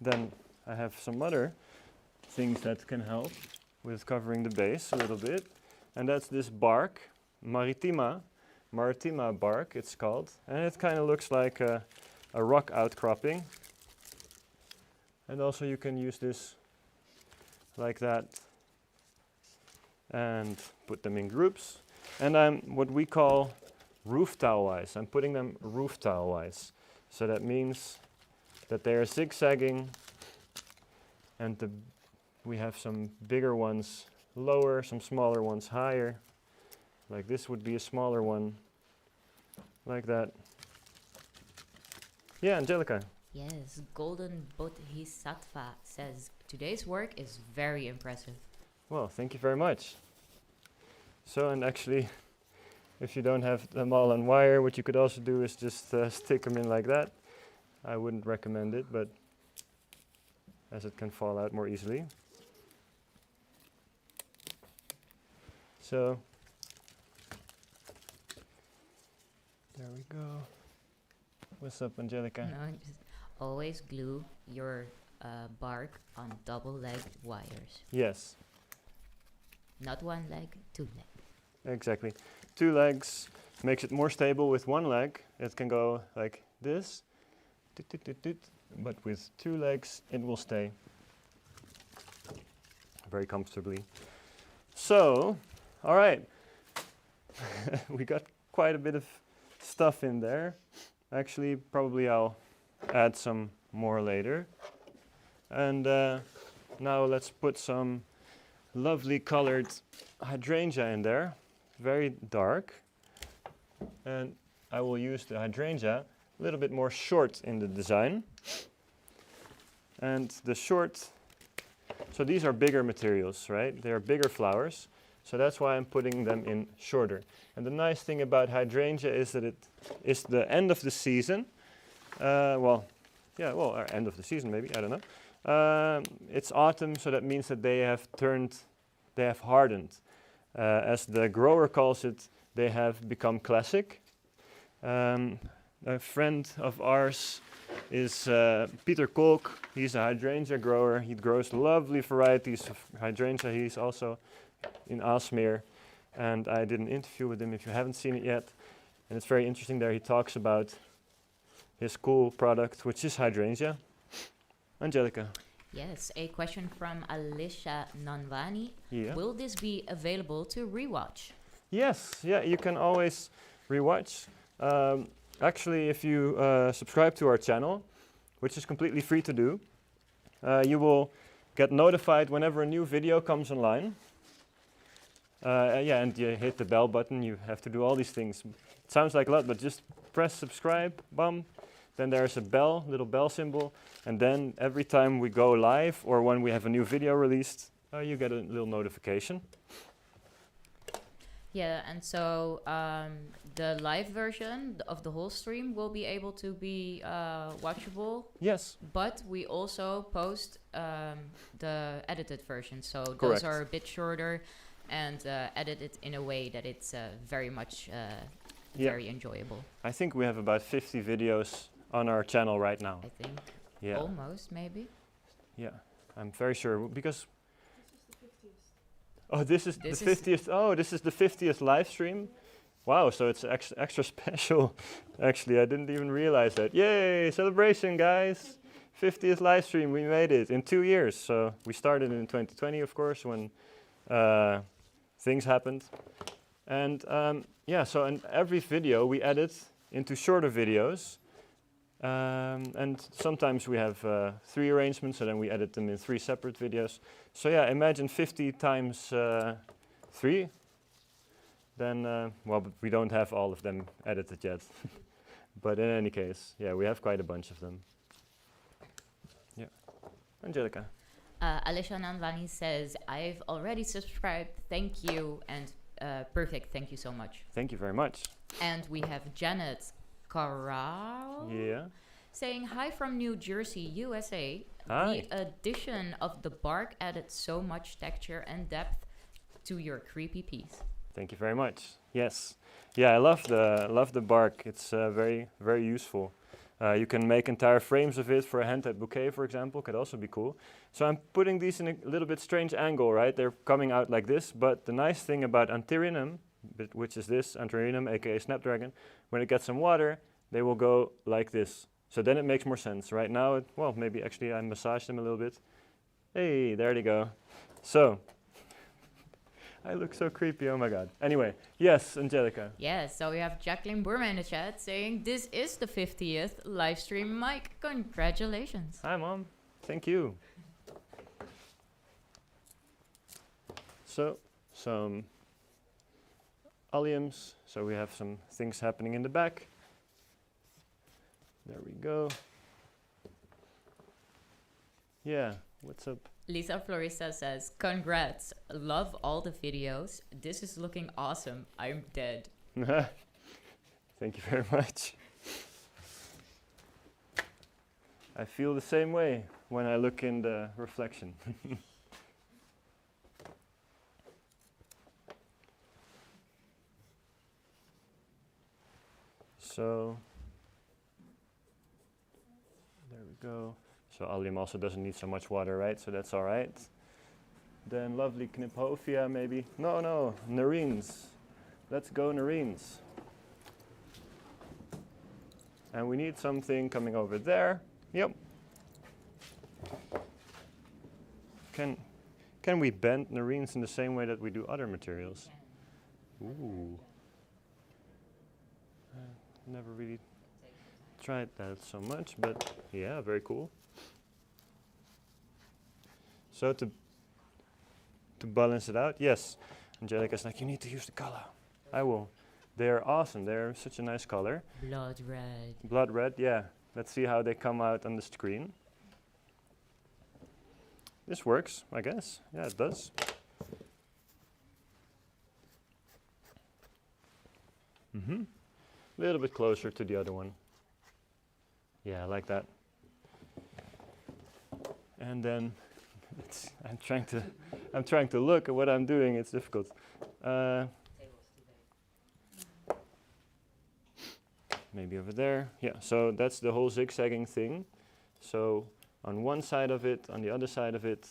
then I have some other things that can help with covering the base a little bit. And that's this bark, maritima bark it's called. And it kind of looks like a rock outcropping. And also you can use this like that and put them in groups. And I'm what we call roof tile wise. I'm putting them roof tile wise. So that means that they are zigzagging, and we have some bigger ones lower, some smaller ones higher. Like this would be a smaller one, like that. Yeah, Angelica. Yes, Golden Bodhisattva says, today's work is very impressive. Well, thank you very much. So, and actually, if you don't have them all on wire, what you could also do is just stick them in like that. I wouldn't recommend it, but as it can fall out more easily. So, there we go. What's up, Angelica? No, just always glue your bark on double-legged wires. Yes. Not one leg, two legs. Exactly. 2 legs makes it more stable. With 1 leg, it can go like this. Toot, toot, toot, toot. But with 2 legs, it will stay very comfortably. So, all right. We got quite a bit of stuff in there. Actually, probably I'll add some more later. And now let's put some lovely colored hydrangea in there, very dark. And I will use the hydrangea a little bit more short in the design. And the short, so these are bigger materials, right? They are bigger flowers. So that's why I'm putting them in shorter. And the nice thing about hydrangea is that it is the end of the season. Or end of the season maybe, I don't know. It's autumn, so that means that they have hardened. As the grower calls it, they have become classic. A friend of ours is Peter Kolk. He's a hydrangea grower. He grows lovely varieties of hydrangea. He's also in Aalsmeer, and I did an interview with him if you haven't seen it yet. And it's very interesting there. He talks about his cool product, which is hydrangea. Angelica. Yes, a question from Alicia Nanvani. Yeah. Will this be available to rewatch? Yes, yeah, you can always rewatch. Actually, if you subscribe to our channel, which is completely free to do, you will get notified whenever a new video comes online. And you hit the bell button. You have to do all these things. It sounds like a lot, but just press subscribe, bum. Then there's a bell, little bell symbol, and then every time we go live or when we have a new video released, you get a little notification. Yeah, and so the live version of the whole stream will be able to be watchable. Yes. But we also post the edited version, so Correct. Those are a bit shorter and edited in a way that it's very much very enjoyable. I think we have about 50 videos on our channel right now. I think. Yeah. Almost, maybe. Yeah, I'm very sure because. This is This the 50th. Oh, this is the 50th live stream. Wow, so it's extra special. Actually, I didn't even realize that. Yay, celebration, guys. 50th live stream, we made it in 2 years. So we started in 2020, of course, when things happened. And so in every video we edit into shorter videos. And sometimes we have 3 arrangements, and then we edit them in 3 separate videos. So yeah, imagine 50 times 3. Then, but we don't have all of them edited yet. But in any case, yeah, we have quite a bunch of them. Yeah. Angelica. Alicia Nanvani says, I've already subscribed, thank you, and perfect, thank you so much. Thank you very much. And we have Janet Corral saying, hi from New Jersey, USA. Hi. The addition of the bark added so much texture and depth to your creepy piece. Thank you very much. Yes. Yeah, I love the bark. It's very, very useful. You can make entire frames of it for a hand-tied bouquet, for example, could also be cool. So I'm putting these in a little bit strange angle, right? They're coming out like this, but the nice thing about Antherinum, which is this, Antherinum, aka Snapdragon, when it gets some water, they will go like this. So then it makes more sense. Right now, well, maybe actually I massage them a little bit. Hey, there they go. So, I look so creepy, oh my god. Anyway, yes, Angelica. Yes, so we have Jacqueline Boerma in the chat saying, this is the 50th live stream, Mike. Congratulations. Hi, Mom. Thank you. So, some alliums. So we have some things happening in the back. There we go. Yeah, what's up? Lisa Florista says, congrats. Love all the videos. This is looking awesome. I'm dead. Thank you very much. I feel the same way when I look in the reflection. So, there we go. So allium also doesn't need so much water, right? So that's all right. Then lovely Kniphofia, maybe. No, Nerines. Let's go Nerines. And we need something coming over there. Yep. Can we bend Nerines in the same way that we do other materials? Ooh. Never really tried that so much, but yeah, very cool. So to balance it out, yes, Angelica's like, you need to use the color. I will. They're awesome. They're such a nice color. Blood red. Blood red, yeah. Let's see how they come out on the screen. This works, I guess. Yeah, it does. Mm-hmm. A little bit closer to the other one. Yeah, I like that. And then I'm trying to look at what I'm doing. It's difficult. Maybe over there. Yeah. So that's the whole zigzagging thing. So on one side of it, on the other side of it,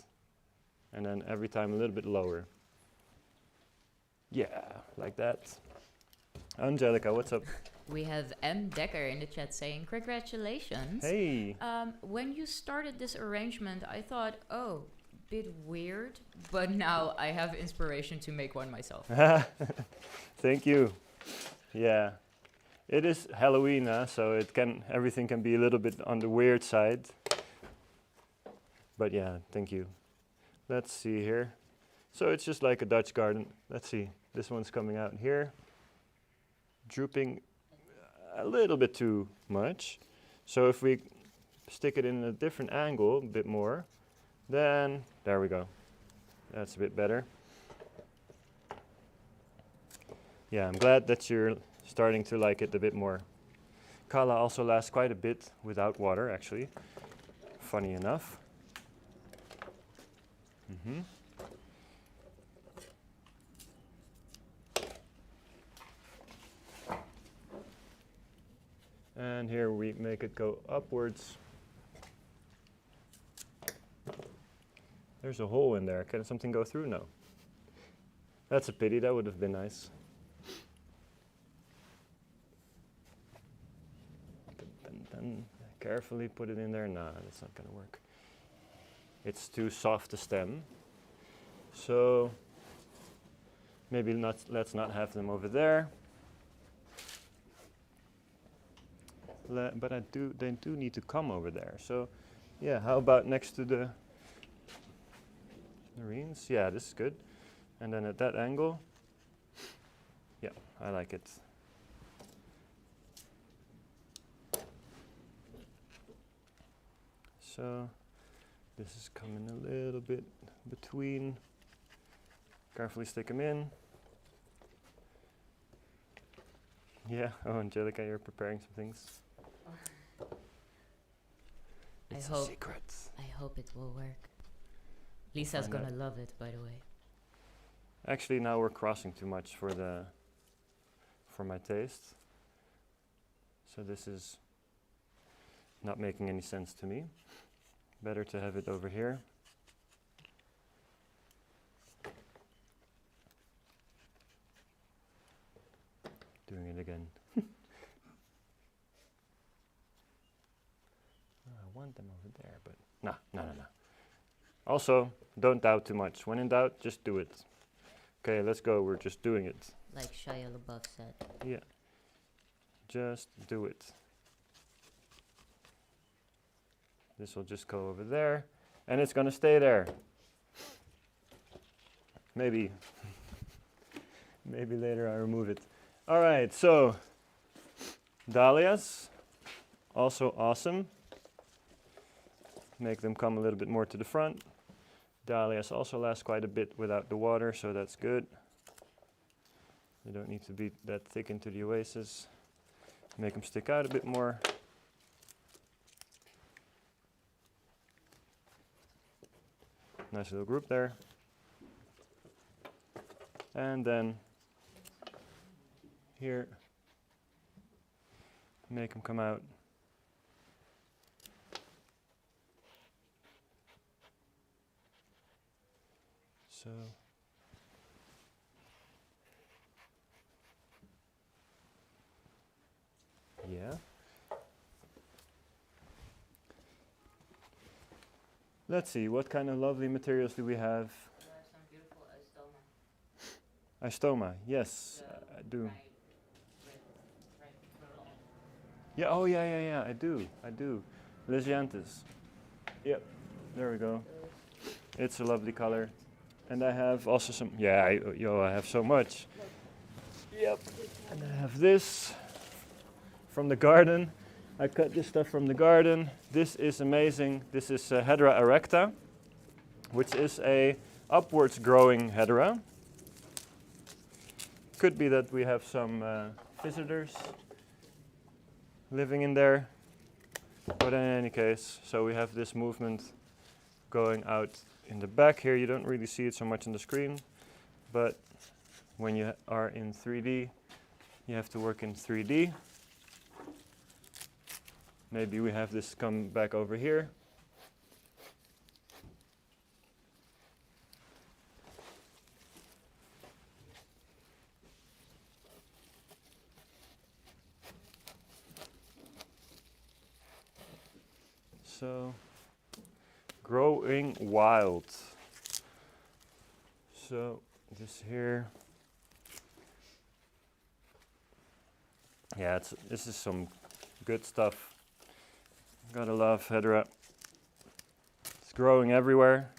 and then every time a little bit lower. Yeah, like that. Angelica, what's up? We have M. Decker in the chat saying, congratulations. Hey. When you started this arrangement, I thought, oh, bit weird, but now I have inspiration to make one myself. Thank you. Yeah. It is Halloween, so everything can be a little bit on the weird side. But yeah, thank you. Let's see here. So it's just like a Dutch garden. Let's see. This one's coming out here. Drooping a little bit too much. So if we stick it in a different angle, a bit more, then there we go. That's a bit better. Yeah, I'm glad that you're starting to like it a bit more. Kala also lasts quite a bit without water, actually. Funny enough. Mm-hmm. And here we make it go upwards. There's a hole in there. Can something go through? No. That's a pity. That would have been nice. Then carefully put it in there. Nah, that's not going to work. It's too soft to stem. So maybe let's not have them over there. But they do need to come over there. So yeah, how about next to the Marines? Yeah, this is good. And then at that angle, yeah, I like it. So this is coming a little bit between. Carefully stick them in. Yeah, oh, Angelica, you're preparing some things. It's a secret. I hope it will work. Lisa's gonna love it, by the way. Actually, now we're crossing too much for my taste. So this is not making any sense to me. Better to have it over here. Doing it again. I want them over there, but no. Also, don't doubt too much. When in doubt, just do it. Okay, let's go. We're just doing it. Like Shia LaBeouf said. Yeah. Just do it. This will just go over there, and it's going to stay there. Maybe. Maybe later I remove it. All right, so dahlias, also awesome. Make them come a little bit more to the front. Dahlias also last quite a bit without the water, so that's good. You don't need to be that thick into the oasis. Make them stick out a bit more. Nice little group there. And then here, make them come out. So yeah. Let's see, what kind of lovely materials do we have? There are some beautiful Istoma. Istoma, yes, I do. Right, Floral. Yeah, oh yeah, I do. Lysianthus. Yep, there we go. It's a lovely color. And I have also some, I have so much. Yep, and I have this from the garden. I cut this stuff from the garden. This is amazing. This is Hedera erecta, which is a upwards growing Hedera. Could be that we have some visitors living in there. But in any case, so we have this movement going out in the back here. You don't really see it so much on the screen, but when you are in 3D, you have to work in 3D. Maybe we have this come back over here. So, growing wild. So, this here. Yeah, this is some good stuff. Gotta love Hedera. It's growing everywhere.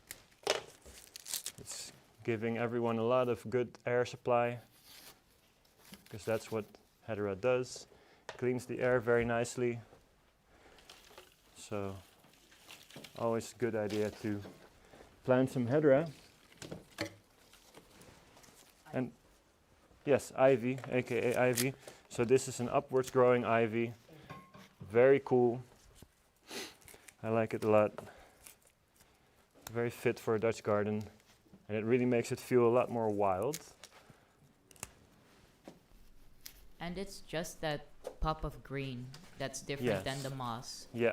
It's giving everyone a lot of good air supply, because that's what Hedera does. Cleans the air very nicely. So, always a good idea to plant some Hedera. And yes, ivy, aka ivy. So this is an upwards growing ivy. Very cool. I like it a lot. Very fit for a Dutch garden. And it really makes it feel a lot more wild. And it's just that pop of green that's different than the moss. Yeah,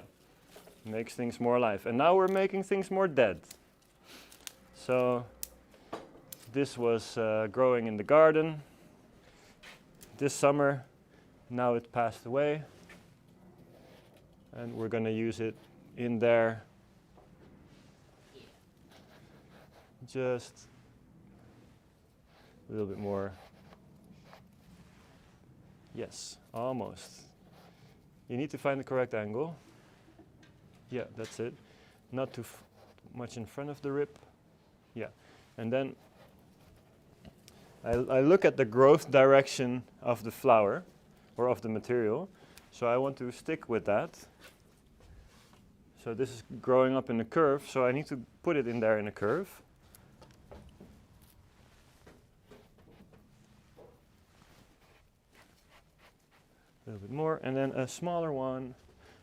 makes things more alive. And now we're making things more dead. So this was growing in the garden this summer. Now it passed away. And we're going to use it in there. Just a little bit more. Yes, almost. You need to find the correct angle. Yeah, that's it. Not too much in front of the rib. Yeah, and then I look at the growth direction of the flower or of the material. So I want to stick with that. So this is growing up in a curve, so I need to put it in there in a curve. A little bit more, and then a smaller one.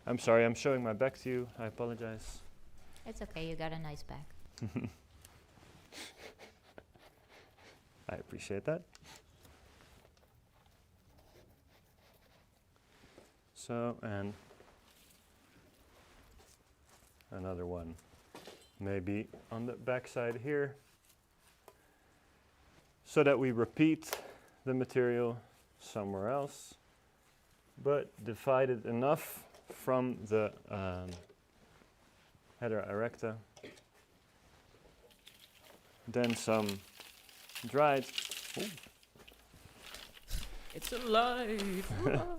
I'm sorry, I'm showing my back to you. I apologize. It's okay, you got a nice back. I appreciate that. So, and another one maybe on the back side here, so that we repeat the material somewhere else, but divide it enough from the header erecta. Then some dried. Ooh. It's alive!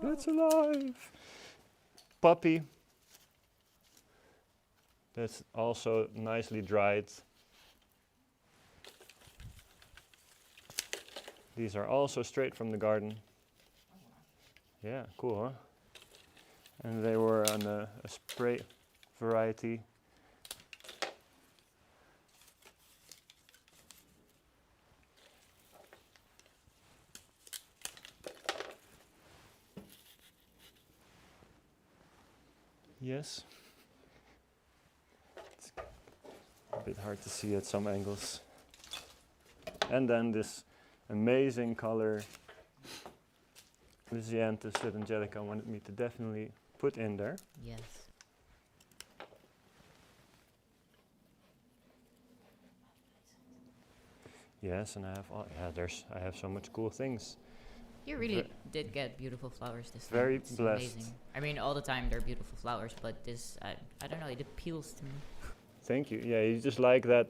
It's alive! Poppy. That's also nicely dried. These are also straight from the garden. Yeah, cool, huh? And they were on a spray variety. Yes. It's a bit hard to see at some angles. And then this amazing color, Lysianthus that Angelica wanted me to definitely put in there. Yes. Yes, and I have I have so much cool things. You really did get beautiful flowers this time. Very It's blessed. amazing. I mean, all the time they're beautiful flowers, but this, I don't know, it appeals to me. Thank you. Yeah, you just like that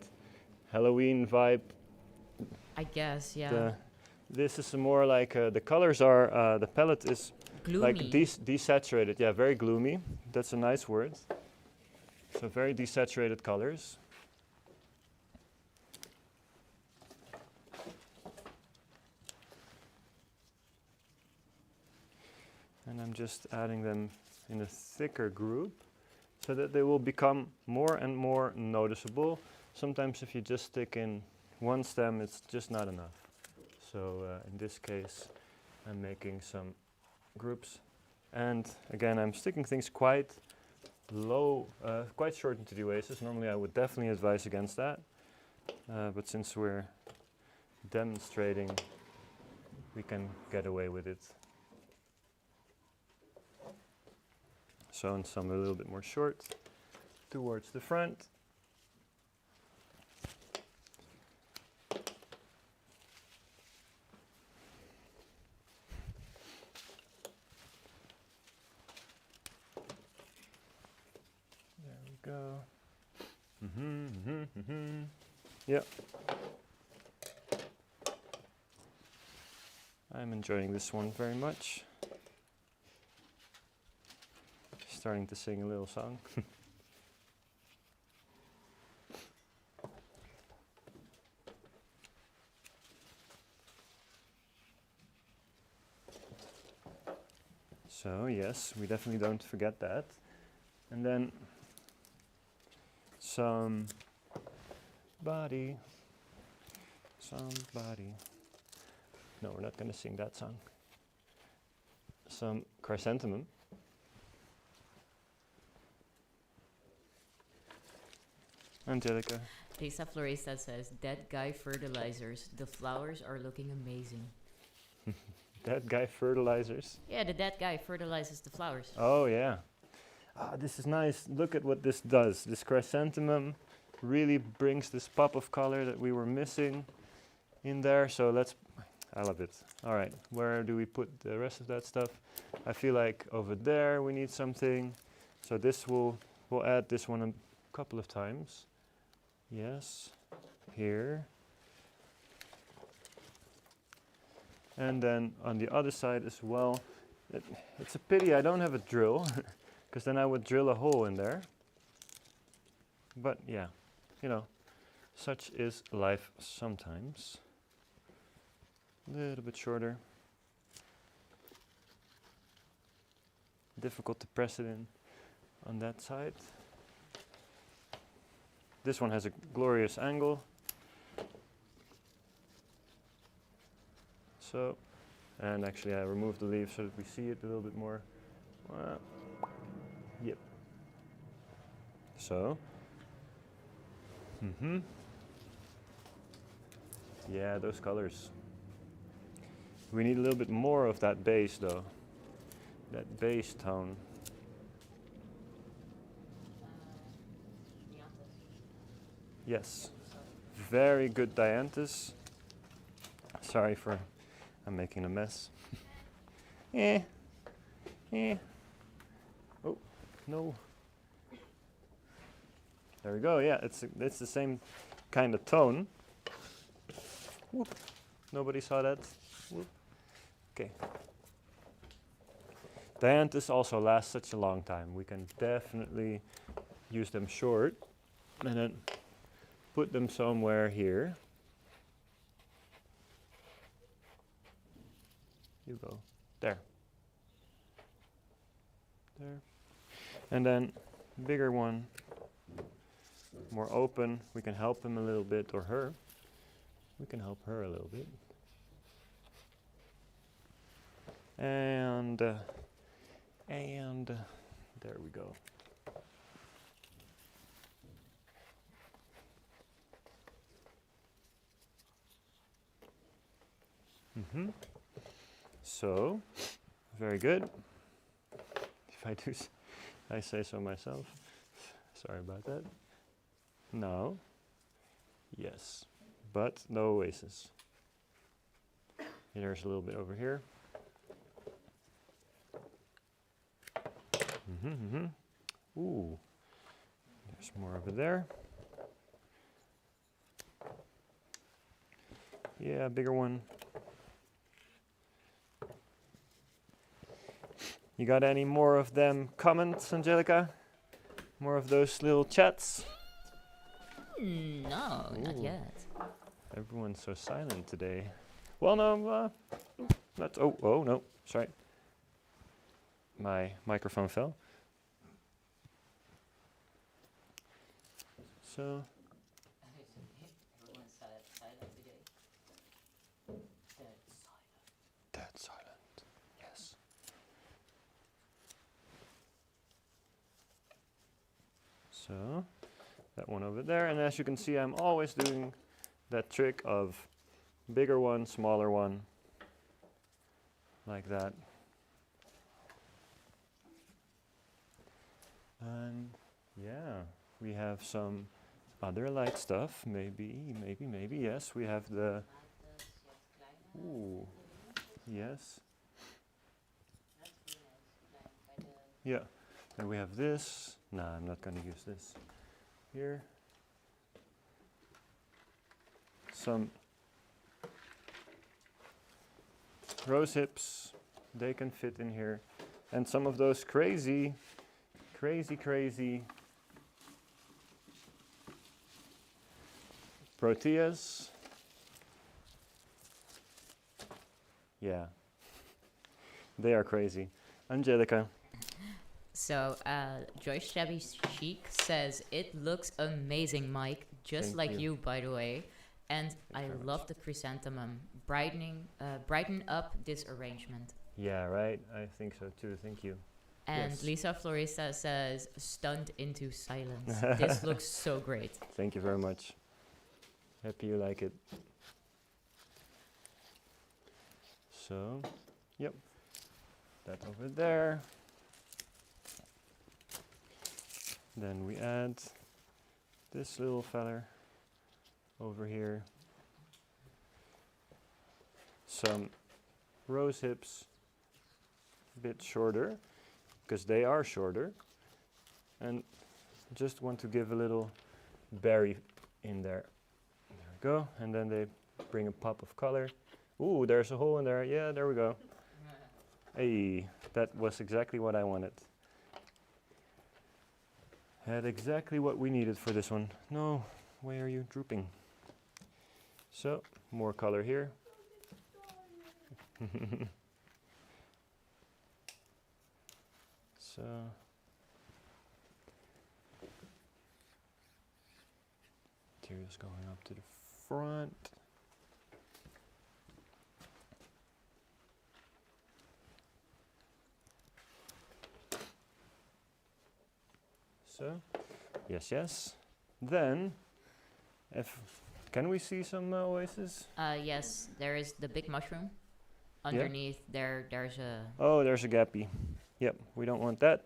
Halloween vibe. I guess, yeah. This is more like the colors are, the palette is Gloomy. like desaturated. Yeah, very gloomy. That's a nice word. So very desaturated colors. And I'm just adding them in a thicker group so that they will become more and more noticeable. Sometimes if you just stick in one stem, it's just not enough. So in this case, I'm making some groups. And again, I'm sticking things quite low, quite short into the oasis. Normally I would definitely advise against that. But since we're demonstrating, we can get away with it. So, and some a little bit more short towards the front. There we go. Yeah. I'm enjoying this one very much. Starting to sing a little song. So yes, we definitely don't forget that. And then somebody. No, we're not going to sing that song. Some chrysanthemum. Angelica. Lisa Florista says, "Dead guy fertilizers. The flowers are looking amazing." That guy fertilizers. Yeah, the dead guy fertilizes the flowers. Oh yeah. Ah, this is nice. Look at what this does. This chrysanthemum really brings this pop of color that we were missing in there. So I love it. All right, where do we put the rest of that stuff? I feel like over there we need something. So we'll add this one a couple of times. Yes, here. And then on the other side as well. It's a pity I don't have a drill, because then I would drill a hole in there. But yeah, you know, such is life sometimes. A little bit shorter. Difficult to press it in on that side. This one has a glorious angle. So, and actually I removed the leaf so that we see it a little bit more. Yep. So. Yeah, those colors. We need a little bit more of that base though. That base tone. Yes. Very good dianthus. Sorry for, I'm making a mess. Eh. Oh, no. There we go. Yeah, it's the same kind of tone. Whoop. Nobody saw that. Whoop. Okay. Dianthus also lasts such a long time. We can definitely use them short and then put them somewhere here. You go. There. There. And then bigger one, more open. We can help him a little bit, or her. We can help her a little bit. And there we go. So, very good. If I say so myself. Sorry about that. No. Yes. But no oasis. There's a little bit over here. Ooh. There's more over there. Yeah, bigger one. You got any more of them comments, Angelica? More of those little chats? No, not yet. Everyone's so silent today. Well, no, not. Oh, no, sorry. My microphone fell. So. Everyone's silent today. Dead silent. Yes. So, that one over there, and as you can see, I'm always doing that trick of bigger one, smaller one, like that. And yeah, we have some other light stuff, maybe, yes, we have the, ooh, yes. Yeah, and we have this. Nah, I'm not going to use this. Here. Some rose hips, they can fit in here. And some of those crazy proteas. Yeah, they are crazy. Angelica. So, Joyce Shabby Chic says, it looks amazing, Mike. Just Thank like you. you, by the way. And I very love the chrysanthemum. Brighten up this arrangement. Yeah, right. I think so too. Thank you. And Yes. Lisa Florista says, stunned into silence. This looks so great. Thank you very much. Happy you like it. So, yep. That over there. Then we add this little feather over here. Some rose hips, a bit shorter, because they are shorter. And just want to give a little berry in there. There we go. And then they bring a pop of color. Ooh, there's a hole in there. Yeah, there we go. Hey, that was exactly what I wanted. Had exactly what we needed for this one. No, why are you drooping? So, more color here. So, materials going up to the front. So, yes. Then, can we see some oasis? Yes, there is the big mushroom. Underneath there's a... Oh, there's a gappy. Yep, we don't want that.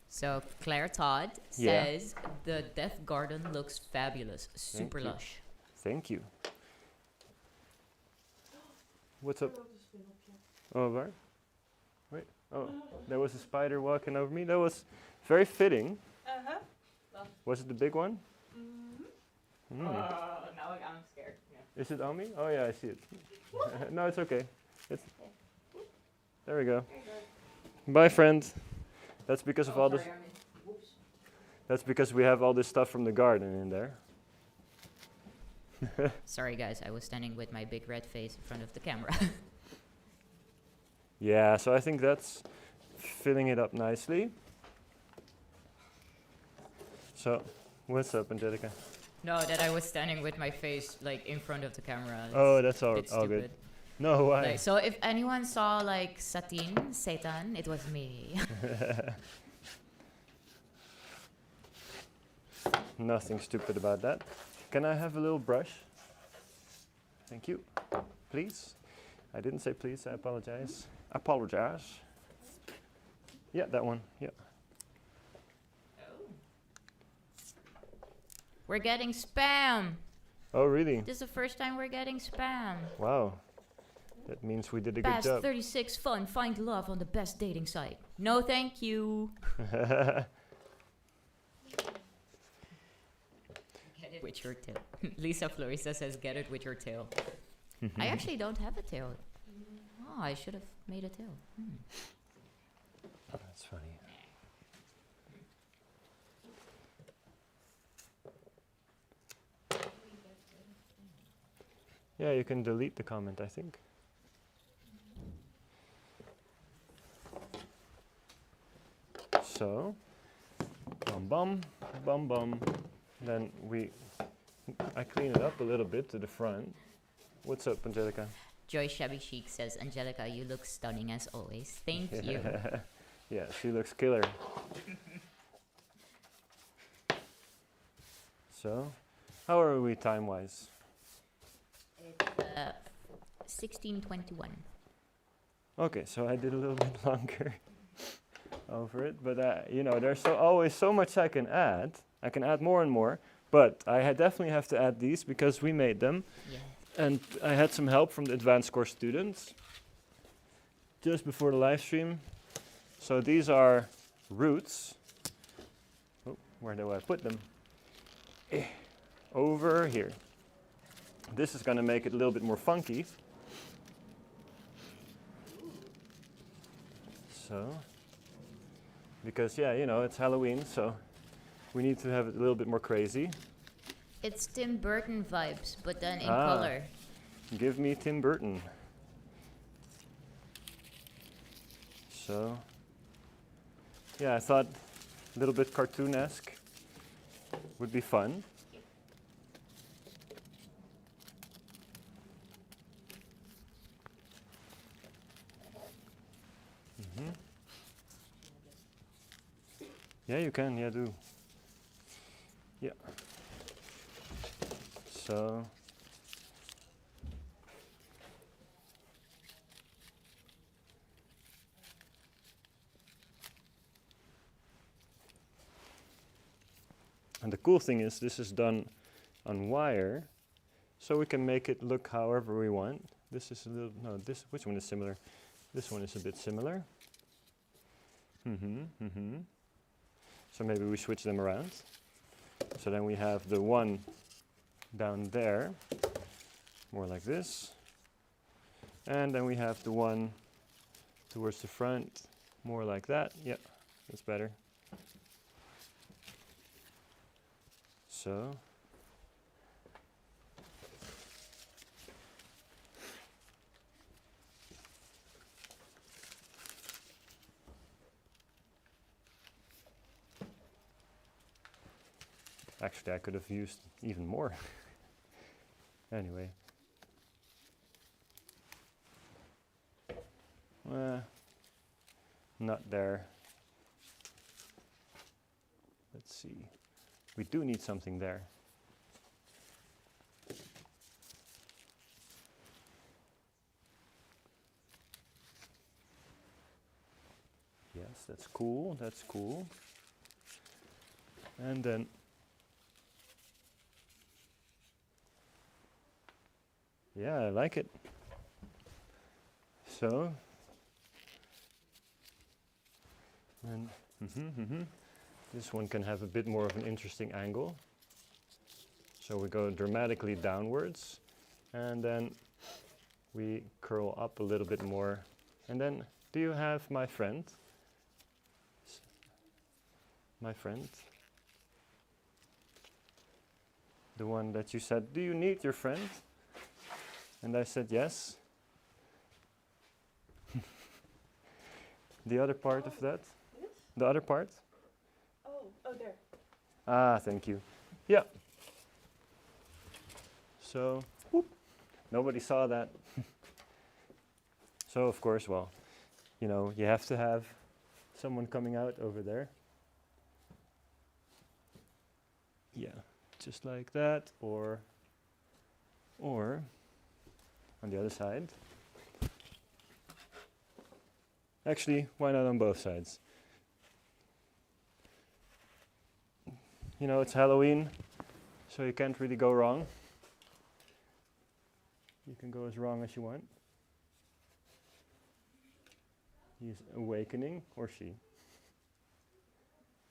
So Claire Todd Yeah. says the death garden looks fabulous, super you. lush. Thank you. What's up? Oh, waar? Wait. Oh, there was a spider walking over me. That was very fitting. Was it the big one? Mm. Now I'm scared. Yeah. Is it on me? Oh yeah, I see it. No, it's okay. It's there we go. Bye, friend. That's because of all this. That's because we have all this stuff from the garden in there. Sorry guys, I was standing with my big red face in front of the camera. Yeah, so I think that's filling it up nicely. So, what's up, Angelica? No, that I was standing with my face like in front of the camera. Oh, that's all, Bit all good. stupid. No, why? Like, so if anyone saw like Satan, it was me. Nothing stupid about that. Can I have a little brush? Thank you. Please. I didn't say please, I apologize. Apologize. Yeah, that one. Yeah. We're getting spam. Oh, really? This is the first time we're getting spam. Wow. That means we did a good Past job. 36 fun, find love on the best dating site. No, thank you. Get it with your tail. Lisa Florista says, get it with your tail. I actually don't have a tail. Oh, I should have made a tail. Oh, that's funny. Yeah, you can delete the comment, I think. So, bum bum, bum bum. Then I clean it up a little bit to the front. What's up, Angelica? Joy Shabby Chic says, Angelica, you look stunning as always. Thank you. Yeah, she looks killer. So, how are we time-wise? It's 16:21. Okay, so I did a little bit longer over it, but you know, there's always so much I can add. I can add more and more, but I definitely have to add these because we made them. Yeah. And I had some help from the advanced course students just before the live stream. So these are roots. Oh, where do I put them? Over here. This is going to make it a little bit more funky. So, because yeah, you know, it's Halloween, so we need to have it a little bit more crazy. It's Tim Burton vibes, but then in color. Give me Tim Burton. So, yeah, I thought a little bit cartoonesque would be fun. Yeah, you can, yeah, do. Yeah. So, and the cool thing is this is done on wire, so we can make it look however we want. This is a little, no, this, which one is similar? This one is a bit similar. So maybe we switch them around. So then we have the one down there, more like this. And then we have the one towards the front, more like that. Yeah, that's better. So. Actually, I could have used even more. Anyway. Not there. Let's see. We do need something there. Yes, that's cool. That's cool. And then yeah, I like it. So, and this one can have a bit more of an interesting angle. So we go dramatically downwards, and then we curl up a little bit more. And then, do you have my friend? My friend? The one that you said, do you need your friend? And I said yes. The other part of that? This? The other part? Oh, there. Ah, thank you. Yeah. So, whoop, nobody saw that. So, of course, well, you know, you have to have someone coming out over there. Yeah, just like that, or on the other side. Actually, why not on both sides? You know, it's Halloween, so you can't really go wrong. You can go as wrong as you want. He's awakening, or she.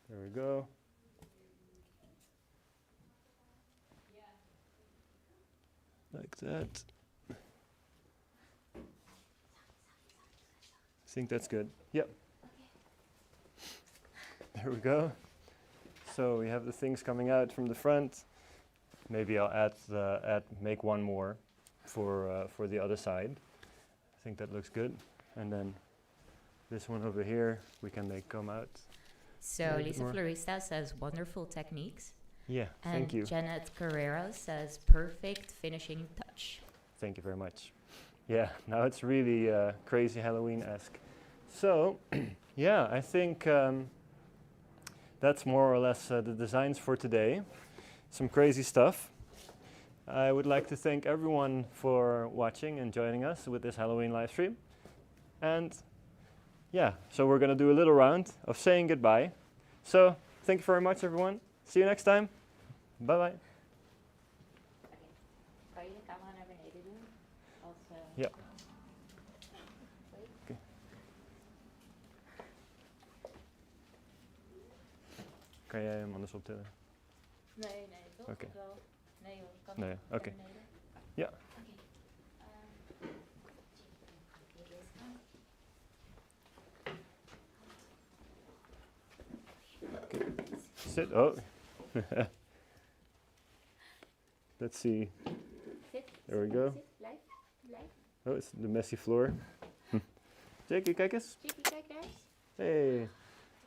There we go. Like that. I think that's good. Yep. There we go. So we have the things coming out from the front. Maybe I'll make one more for the other side. I think that looks good. And then this one over here we can make come out. So Lisa Florista says wonderful techniques. Yeah, And thank you. Janet Carrera says perfect finishing touch. Thank you very much. Yeah, now it's really crazy Halloween-esque. So, yeah, I think that's more or less the designs for today. Some crazy stuff. I would like to thank everyone for watching and joining us with this Halloween live stream. And yeah, so we're going to do a little round of saying goodbye. So, thank you very much, everyone. See you next time. Bye-bye. Kan je de camera naar beneden doen? Als, Ja. Okay. Kan jij hem anders optillen? Nee, toch? Oké. Wel. Nee hoor, kan Nee, niet. oké. Naar beneden. Ja. Sit. Oh. Let's see. There we go. Oh, it's the messy floor. Jakey, kijk eens. Jakey, kijk daar eens. Hey.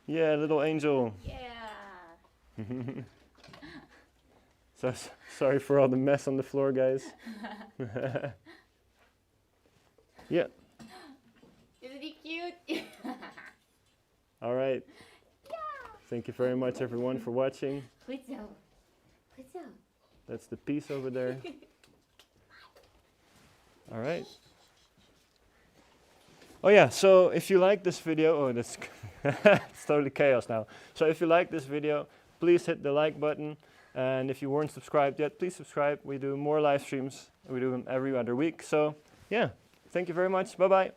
Yeah, little angel. Yeah. So sorry for all the mess on the floor, guys. Yeah. Isn't he cute? All right. Thank you very much, everyone, for watching. Goed zo. Goed zo. That's the piece over there. All right. Oh yeah, so if you like this video, oh, that's it's totally chaos now. So if you like this video, please hit the like button. And if you weren't subscribed yet, please subscribe. We do more live streams. We do them every other week. So yeah, thank you very much. Bye-bye.